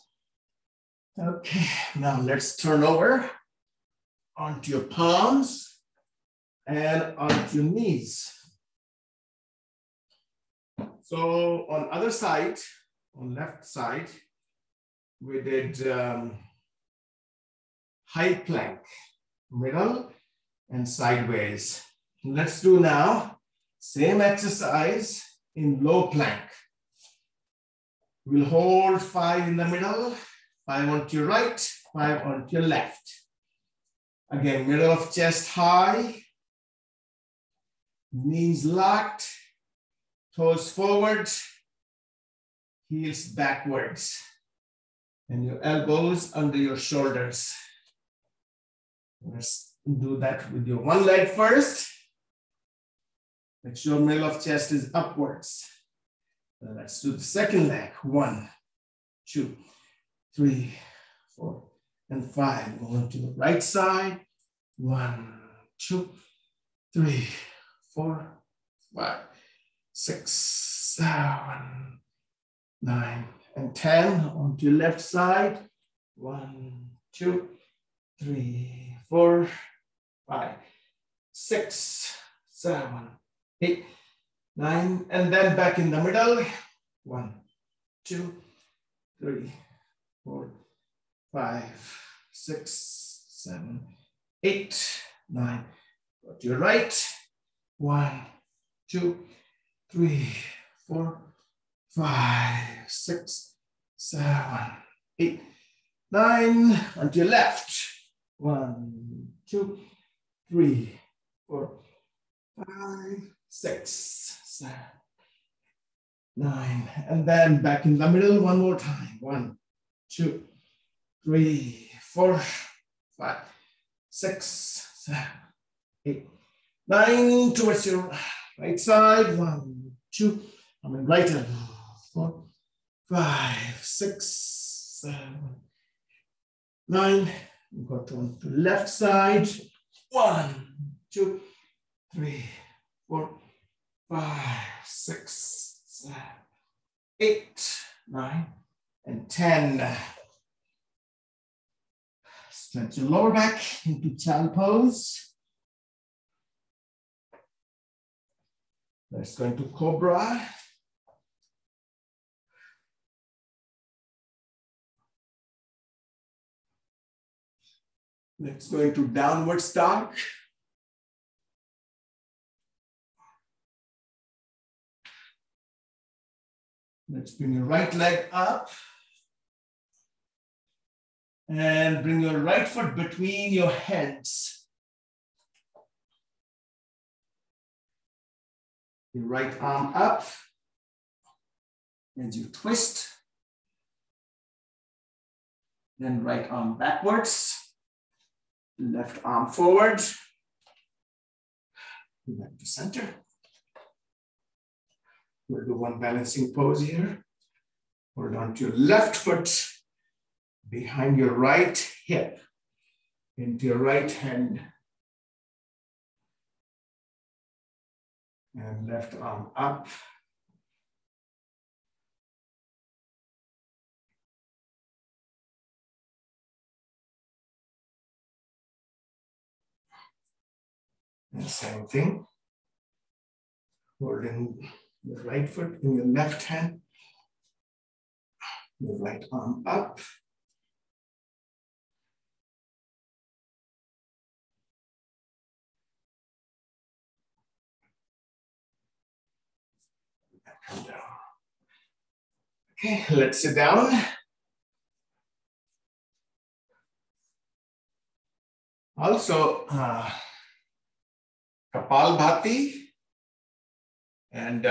Okay, now let's turn over onto your palms and onto your knees. So on other side, on left side, we did high plank, middle and sideways. Let's do now same exercise in low plank. We'll hold 5 in the middle, 5 onto your right, 5 onto your left. Again, middle of chest high, knees locked, toes forward, heels backwards, and your elbows under your shoulders. Let's do that with your one leg first. Make sure middle of chest is upwards. Let's do the second leg. 1, 2, 3, 4, and 5. Going to the right side. 1, 2, 3, 4, 5, 6, 7, 9, and 10. Onto your left side. 1, 2, 3, 4, 5, 6, 7, 8, 9, and then back in the middle. 1, 2, 3, 4, 5, 6, 7, 8, 9. Go to your right. 1, 2, 3, 4, 5, 6, 7, 8, 9. On to your left. 1, 2, 3, 4, 5, 6, 7, 9. And then back in the middle one more time. 1, 2, 3, 4, 5, 6, 7, 8, 9. Towards your right side. 1, 2. I mean right hand. 4, 5, 6, 7, 9. Go to the left side. 1, 2, 3, 4, 5, 6, 7, 8, 9, and 10. Stretch your lower back into child pose. Let's go into cobra. Let's go into downward dog. Let's bring your right leg up. And bring your right foot between your hands. Your right arm up. As you twist. Then right arm backwards. Left arm forward. Back to center. We'll do one balancing pose here. Hold on to your left foot behind your right hip, into your right hand. And left arm up. And same thing. Holding your right foot in your left hand. Your right arm up. Come down. Okay, let's sit down. Also, Kapalbhati and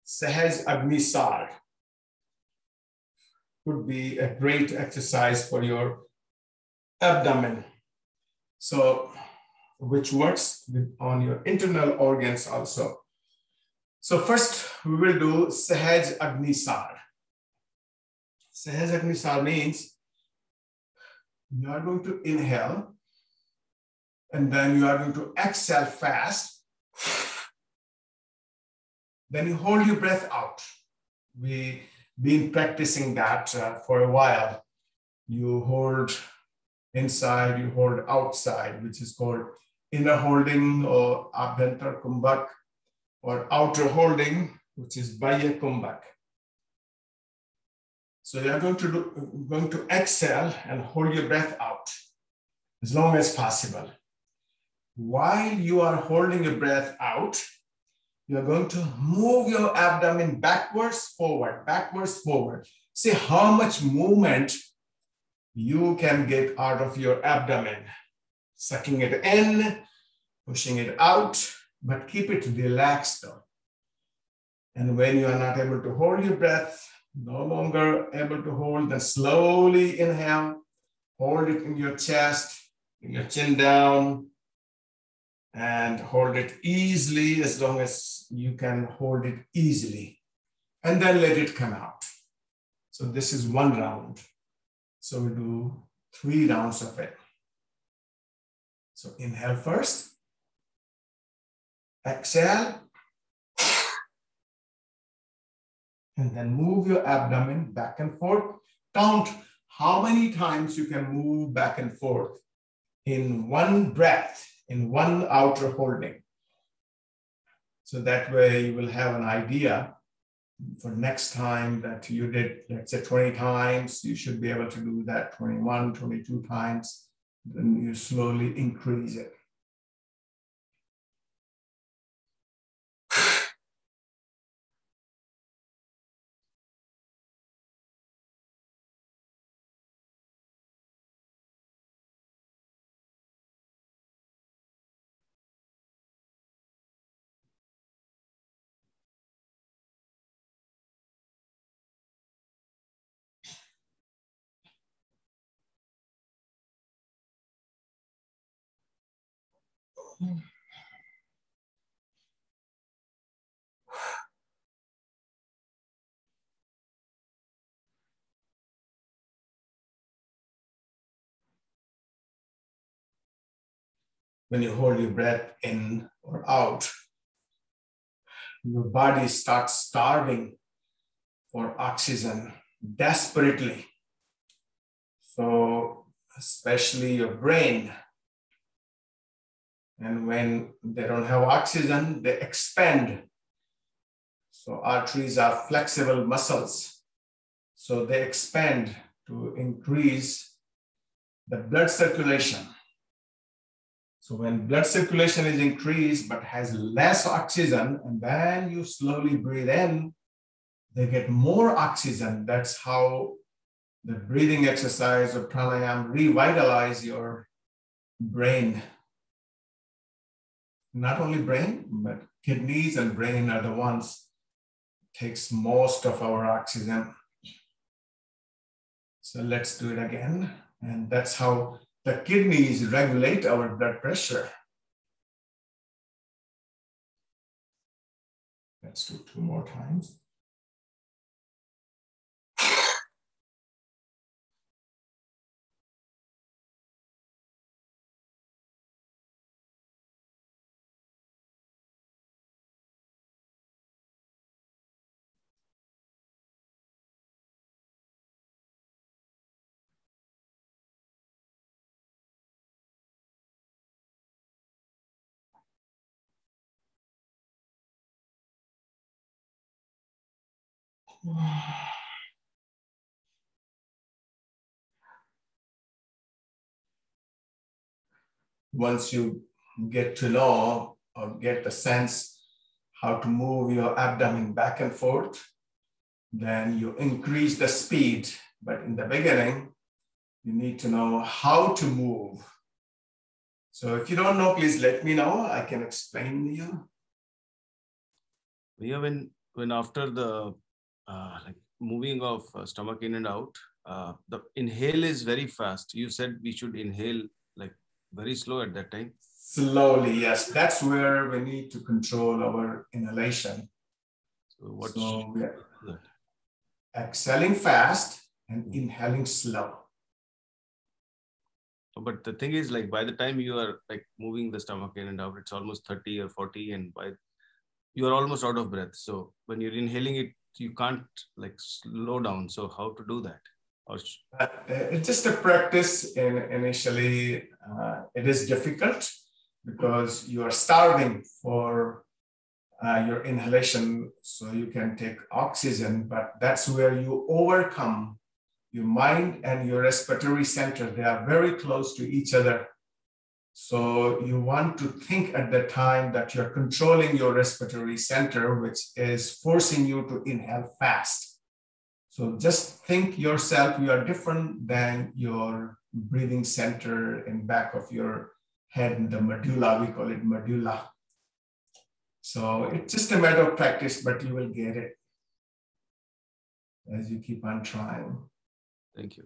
Sahaj Agnisar could be a great exercise for your abdomen. So, which works on your internal organs also. So first we will do Sahaj Agnisar. Sahaj Agnisar means you are going to inhale and then you are going to exhale fast. Then you hold your breath out. We've been practicing that for a while. You hold inside, you hold outside, which is called inner holding or Abhyantar Kumbhak, or outer holding, which is Bahya Kumbhak. So you're going to exhale and hold your breath out as long as possible. While you are holding your breath out, you're going to move your abdomen backwards, forward, backwards, forward. See how much movement you can get out of your abdomen. Sucking it in, pushing it out, but keep it relaxed though. And when you are not able to hold your breath, no longer able to hold, then slowly inhale, hold it in your chest, bring your chin down, and hold it easily as long as you can hold it easily. And then let it come out. So this is one round. So we do 3 rounds of it. So inhale first. Exhale. And then move your abdomen back and forth. Count how many times you can move back and forth in one breath, in one outer holding. So that way you will have an idea for next time that you did, let's say 20 times, you should be able to do that 21, 22 times. Then you slowly increase it. When you hold your breath in or out, your body starts starving for oxygen desperately. So especially your brain. And when they don't have oxygen, they expand. So arteries are flexible muscles. So they expand to increase the blood circulation. So when blood circulation is increased but has less oxygen, and then you slowly breathe in, they get more oxygen. That's how the breathing exercise of pranayama revitalize your brain. Not only brain, but kidneys and brain are the ones takes most of our oxygen. So let's do it again. And that's how the kidneys regulate our blood pressure. Let's do 2 more times. Once you get to know or get the sense how to move your abdomen back and forth, then you increase the speed. But in the beginning, you need to know how to move. So if you don't know, please let me know. I can explain to you. Yeah, when after the like moving of stomach in and out, the inhale is very fast. You said we should inhale like very slow at that time. Slowly, yes. That's where we need to control our inhalation. So we are exhaling fast and inhaling slow. But the thing is, like by the time you are like moving the stomach in and out, it's almost 30 or 40, and you are almost out of breath. So when you're inhaling it, you can't like slow down. So how to do that? Or it's just a practice. Initially, it is difficult because you are starving for your inhalation so you can take oxygen, but that's where you overcome your mind and your respiratory center. They are very close to each other. So you want to think at the time that you're controlling your respiratory center, which is forcing you to inhale fast. So just think yourself, you are different than your breathing center in back of your head, the medulla, we call it medulla. So it's just a matter of practice, but you will get it as you keep on trying. Thank you.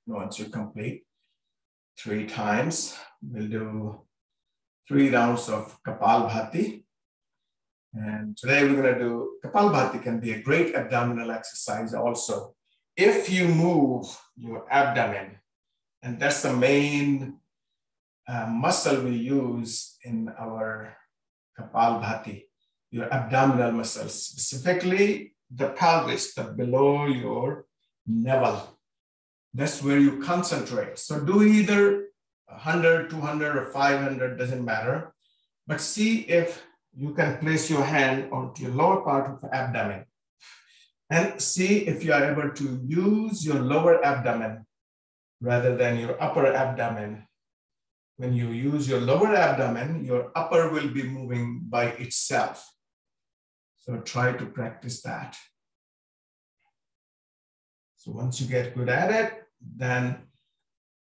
once you complete 3 times. We'll do 3 rounds of Kapalbhati. And today we're going to do Kapalbhati. Can be a great abdominal exercise also. If you move your abdomen, and that's the main muscle we use in our Kapalbhati, your abdominal muscles, specifically the pelvis, the below your navel. That's where you concentrate. So do either 100, 200, or 500, doesn't matter. But see if you can place your hand onto your lower part of the abdomen and see if you are able to use your lower abdomen rather than your upper abdomen. When you use your lower abdomen, your upper will be moving by itself. So try to practice that. So once you get good at it, then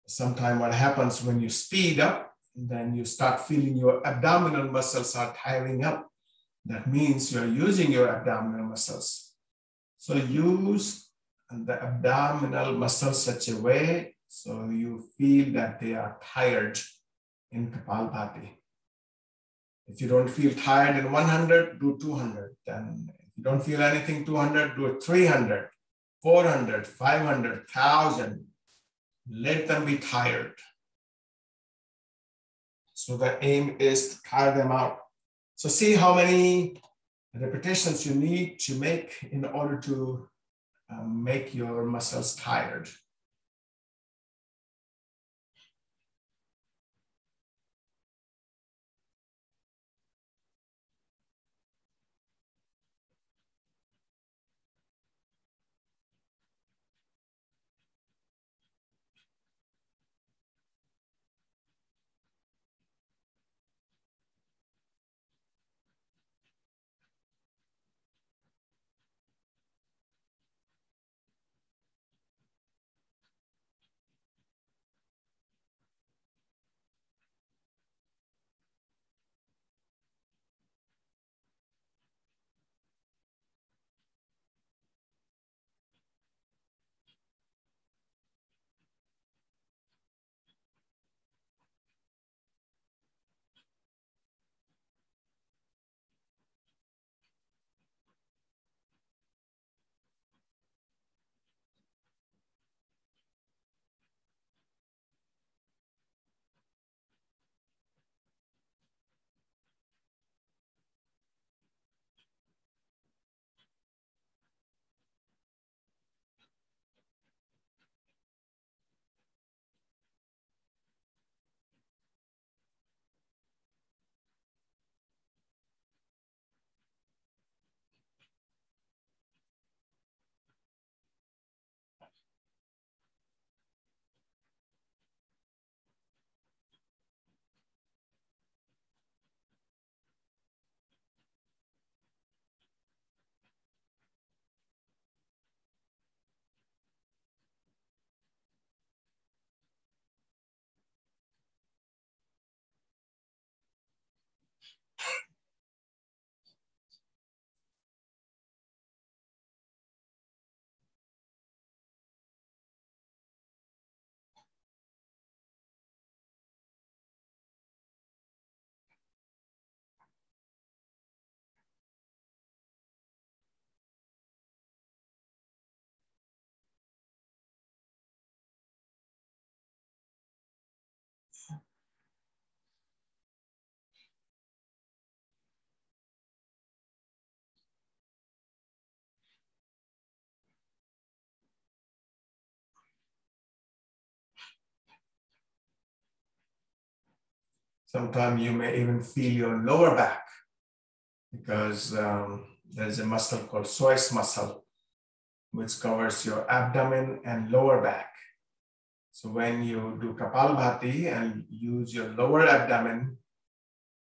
sometime what happens when you speed up, then you start feeling your abdominal muscles are tiring up. That means you're using your abdominal muscles. So use the abdominal muscles such a way so you feel that they are tired in Kapalbhati. If you don't feel tired in 100, do 200. Then if you don't feel anything 200, do 300, 400, 500, 1,000. Let them be tired. So the aim is to tire them out. So see how many repetitions you need to make in order to make your muscles tired. Sometimes you may even feel your lower back because there's a muscle called psoas muscle, which covers your abdomen and lower back. So when you do Kapalbhati and use your lower abdomen,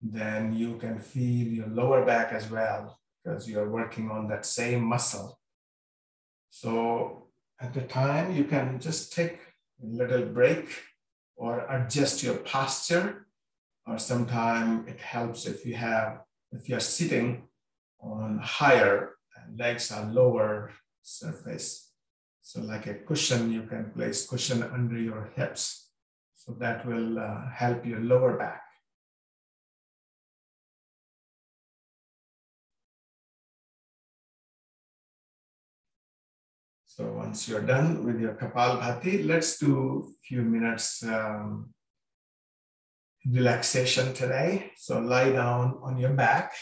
then you can feel your lower back as well because you're working on that same muscle. So at the time, you can just take a little break or adjust your posture, or sometimes it helps if you're sitting on higher and legs are lower surface. So like a cushion, you can place cushion under your hips. So that will help your lower back. So once you're done with your Kapalbhati, let's do a few minutes relaxation today. So lie down on your back.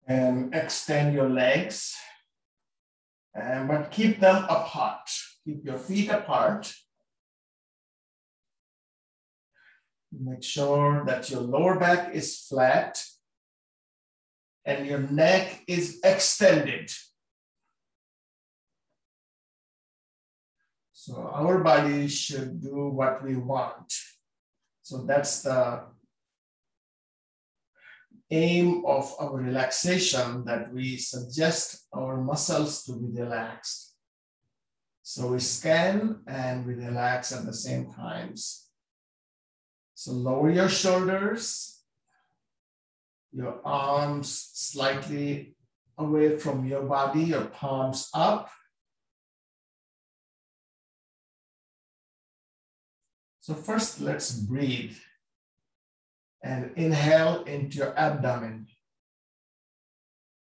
And extend your legs, but keep them apart. Keep your feet apart. Make sure that your lower back is flat and your neck is extended. So our body should do what we want. So that's the aim of our relaxation, that we suggest our muscles to be relaxed. So we scan and we relax at the same times. So lower your shoulders, your arms slightly away from your body, your palms up. So first, let's breathe and inhale into your abdomen.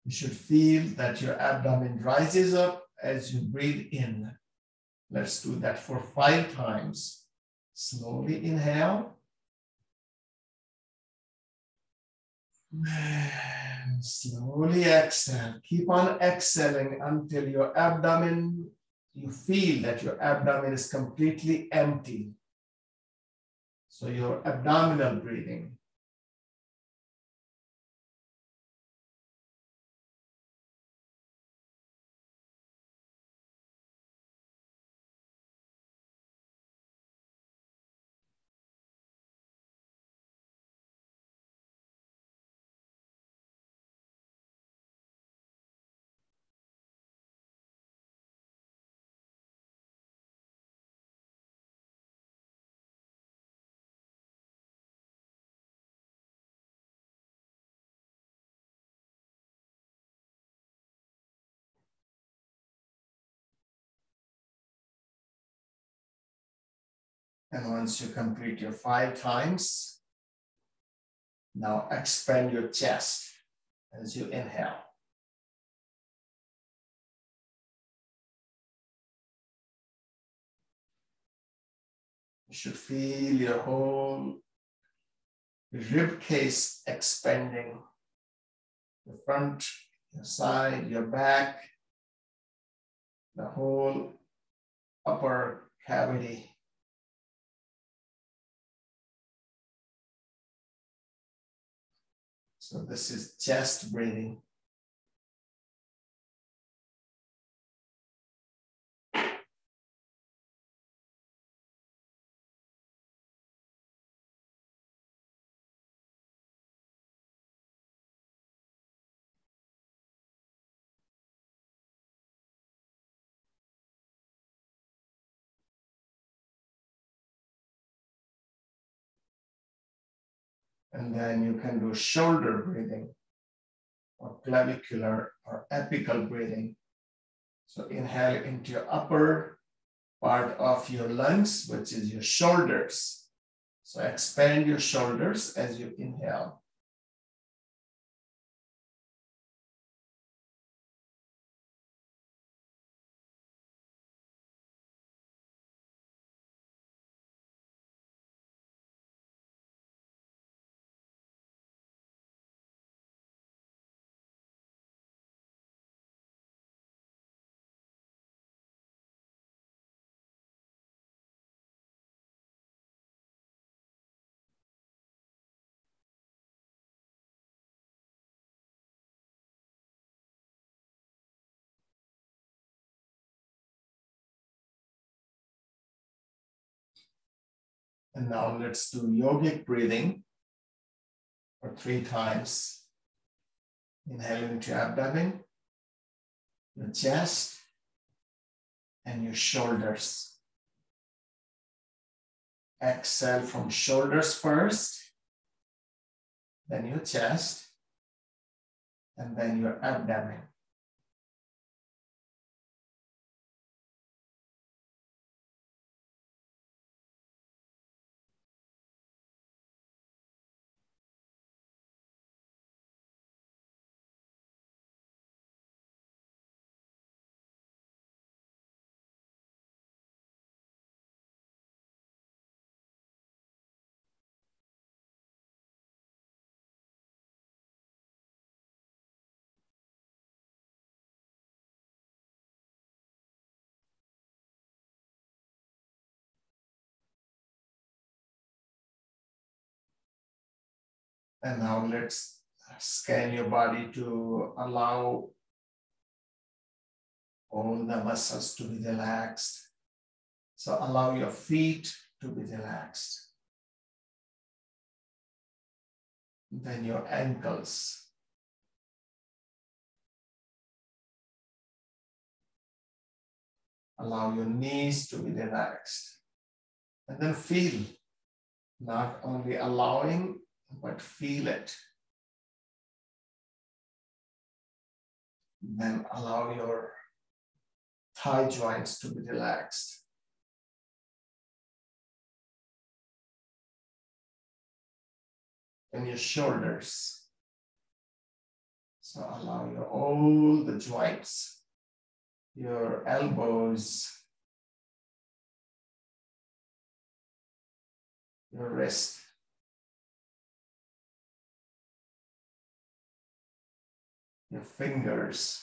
You should feel that your abdomen rises up as you breathe in. Let's do that for 5 times. Slowly inhale. And slowly exhale. Keep on exhaling until your abdomen, you feel that your abdomen is completely empty. So your abdominal breathing. And once you complete your 5 times, now expand your chest as you inhale. You should feel your whole rib cage expanding. The front, your side, your back, the whole upper cavity. So this is chest breathing. And then you can do shoulder breathing, or clavicular or apical breathing. So inhale into your upper part of your lungs, which is your shoulders. So expand your shoulders as you inhale. And now let's do yogic breathing for 3 times. Inhale into your abdomen, your chest, and your shoulders. Exhale from shoulders first, then your chest, and then your abdomen. And now let's scan your body to allow all the muscles to be relaxed. So allow your feet to be relaxed. Then your ankles. Allow your knees to be relaxed. And then feel, not only allowing, but feel it. Then allow your thigh joints to be relaxed. And your shoulders. So allow your all the joints, your elbows, your wrist, your fingers,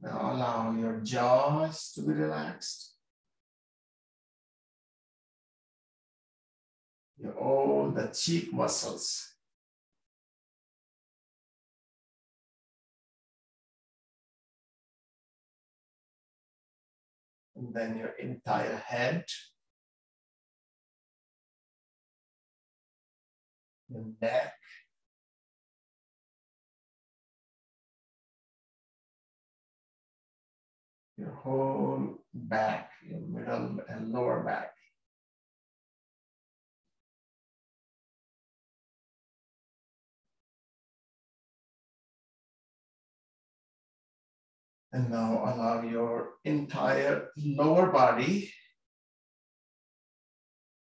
now allow your jaws to be relaxed. All the cheek muscles. And then your entire head, your neck, your whole back, your middle and lower back. And now allow your entire lower body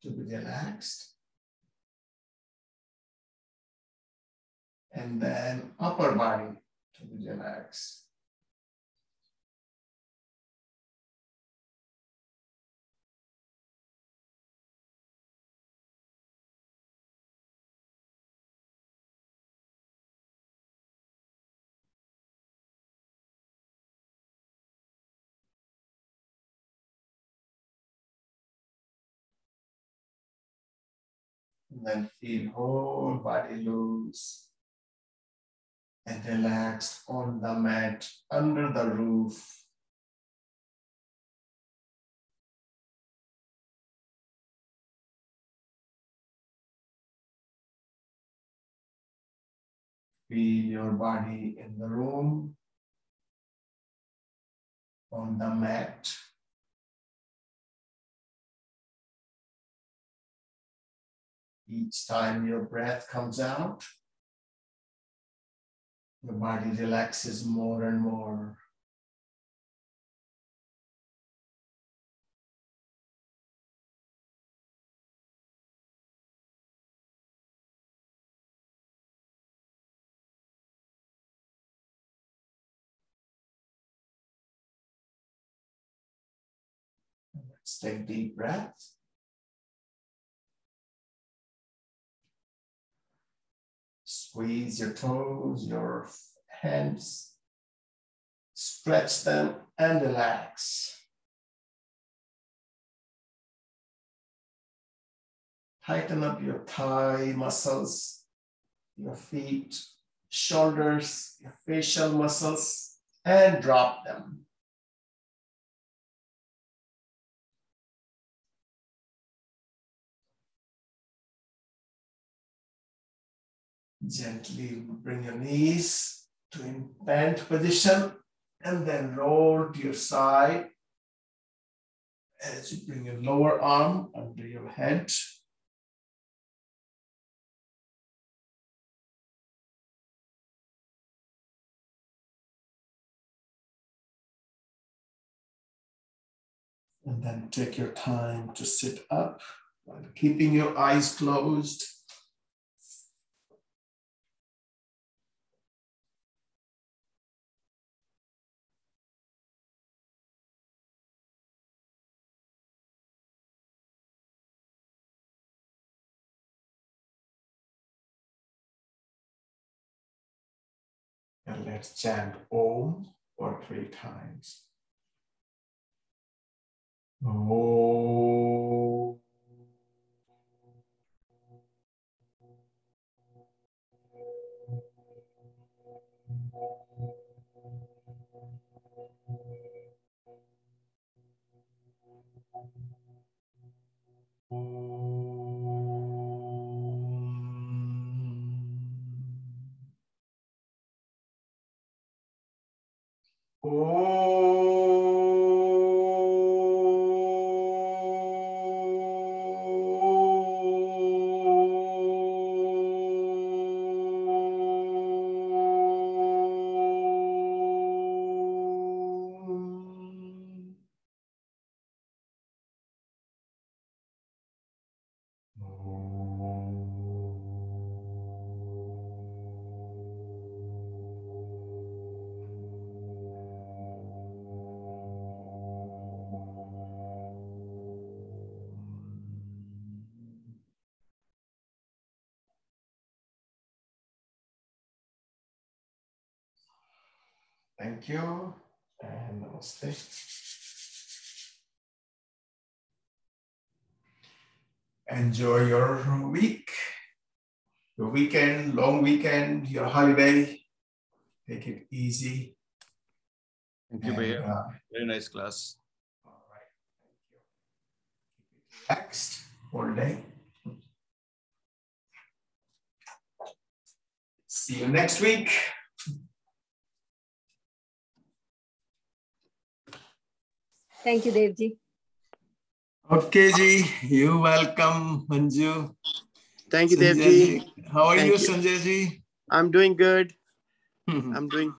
to be relaxed. And then upper body to be relaxed. And then feel whole body loose and relaxed on the mat under the roof. Feel your body in the room, on the mat. Each time your breath comes out, your body relaxes more and more. Let's take deep breaths. Squeeze your toes, your hands, stretch them and relax. Tighten up your thigh muscles, your feet, shoulders, your facial muscles, and drop them. Gently bring your knees to in bent position And then roll to your side as you bring your lower arm under your head. And then take your time to sit up while keeping your eyes closed. And let's chant Om for 3 times. Om. Thank you and namaste. Enjoy your week, your weekend, long weekend, your holiday. Take it easy. Thank you, Bhaiya. Very nice class. All right, thank you. Keep it relaxed all day. See you next week. Thank you, Devji. Okay, Ji. You welcome, Manju. Thank you, Sanjay Devji. Ji. How are you, Sanjay Ji? I'm doing good. I'm doing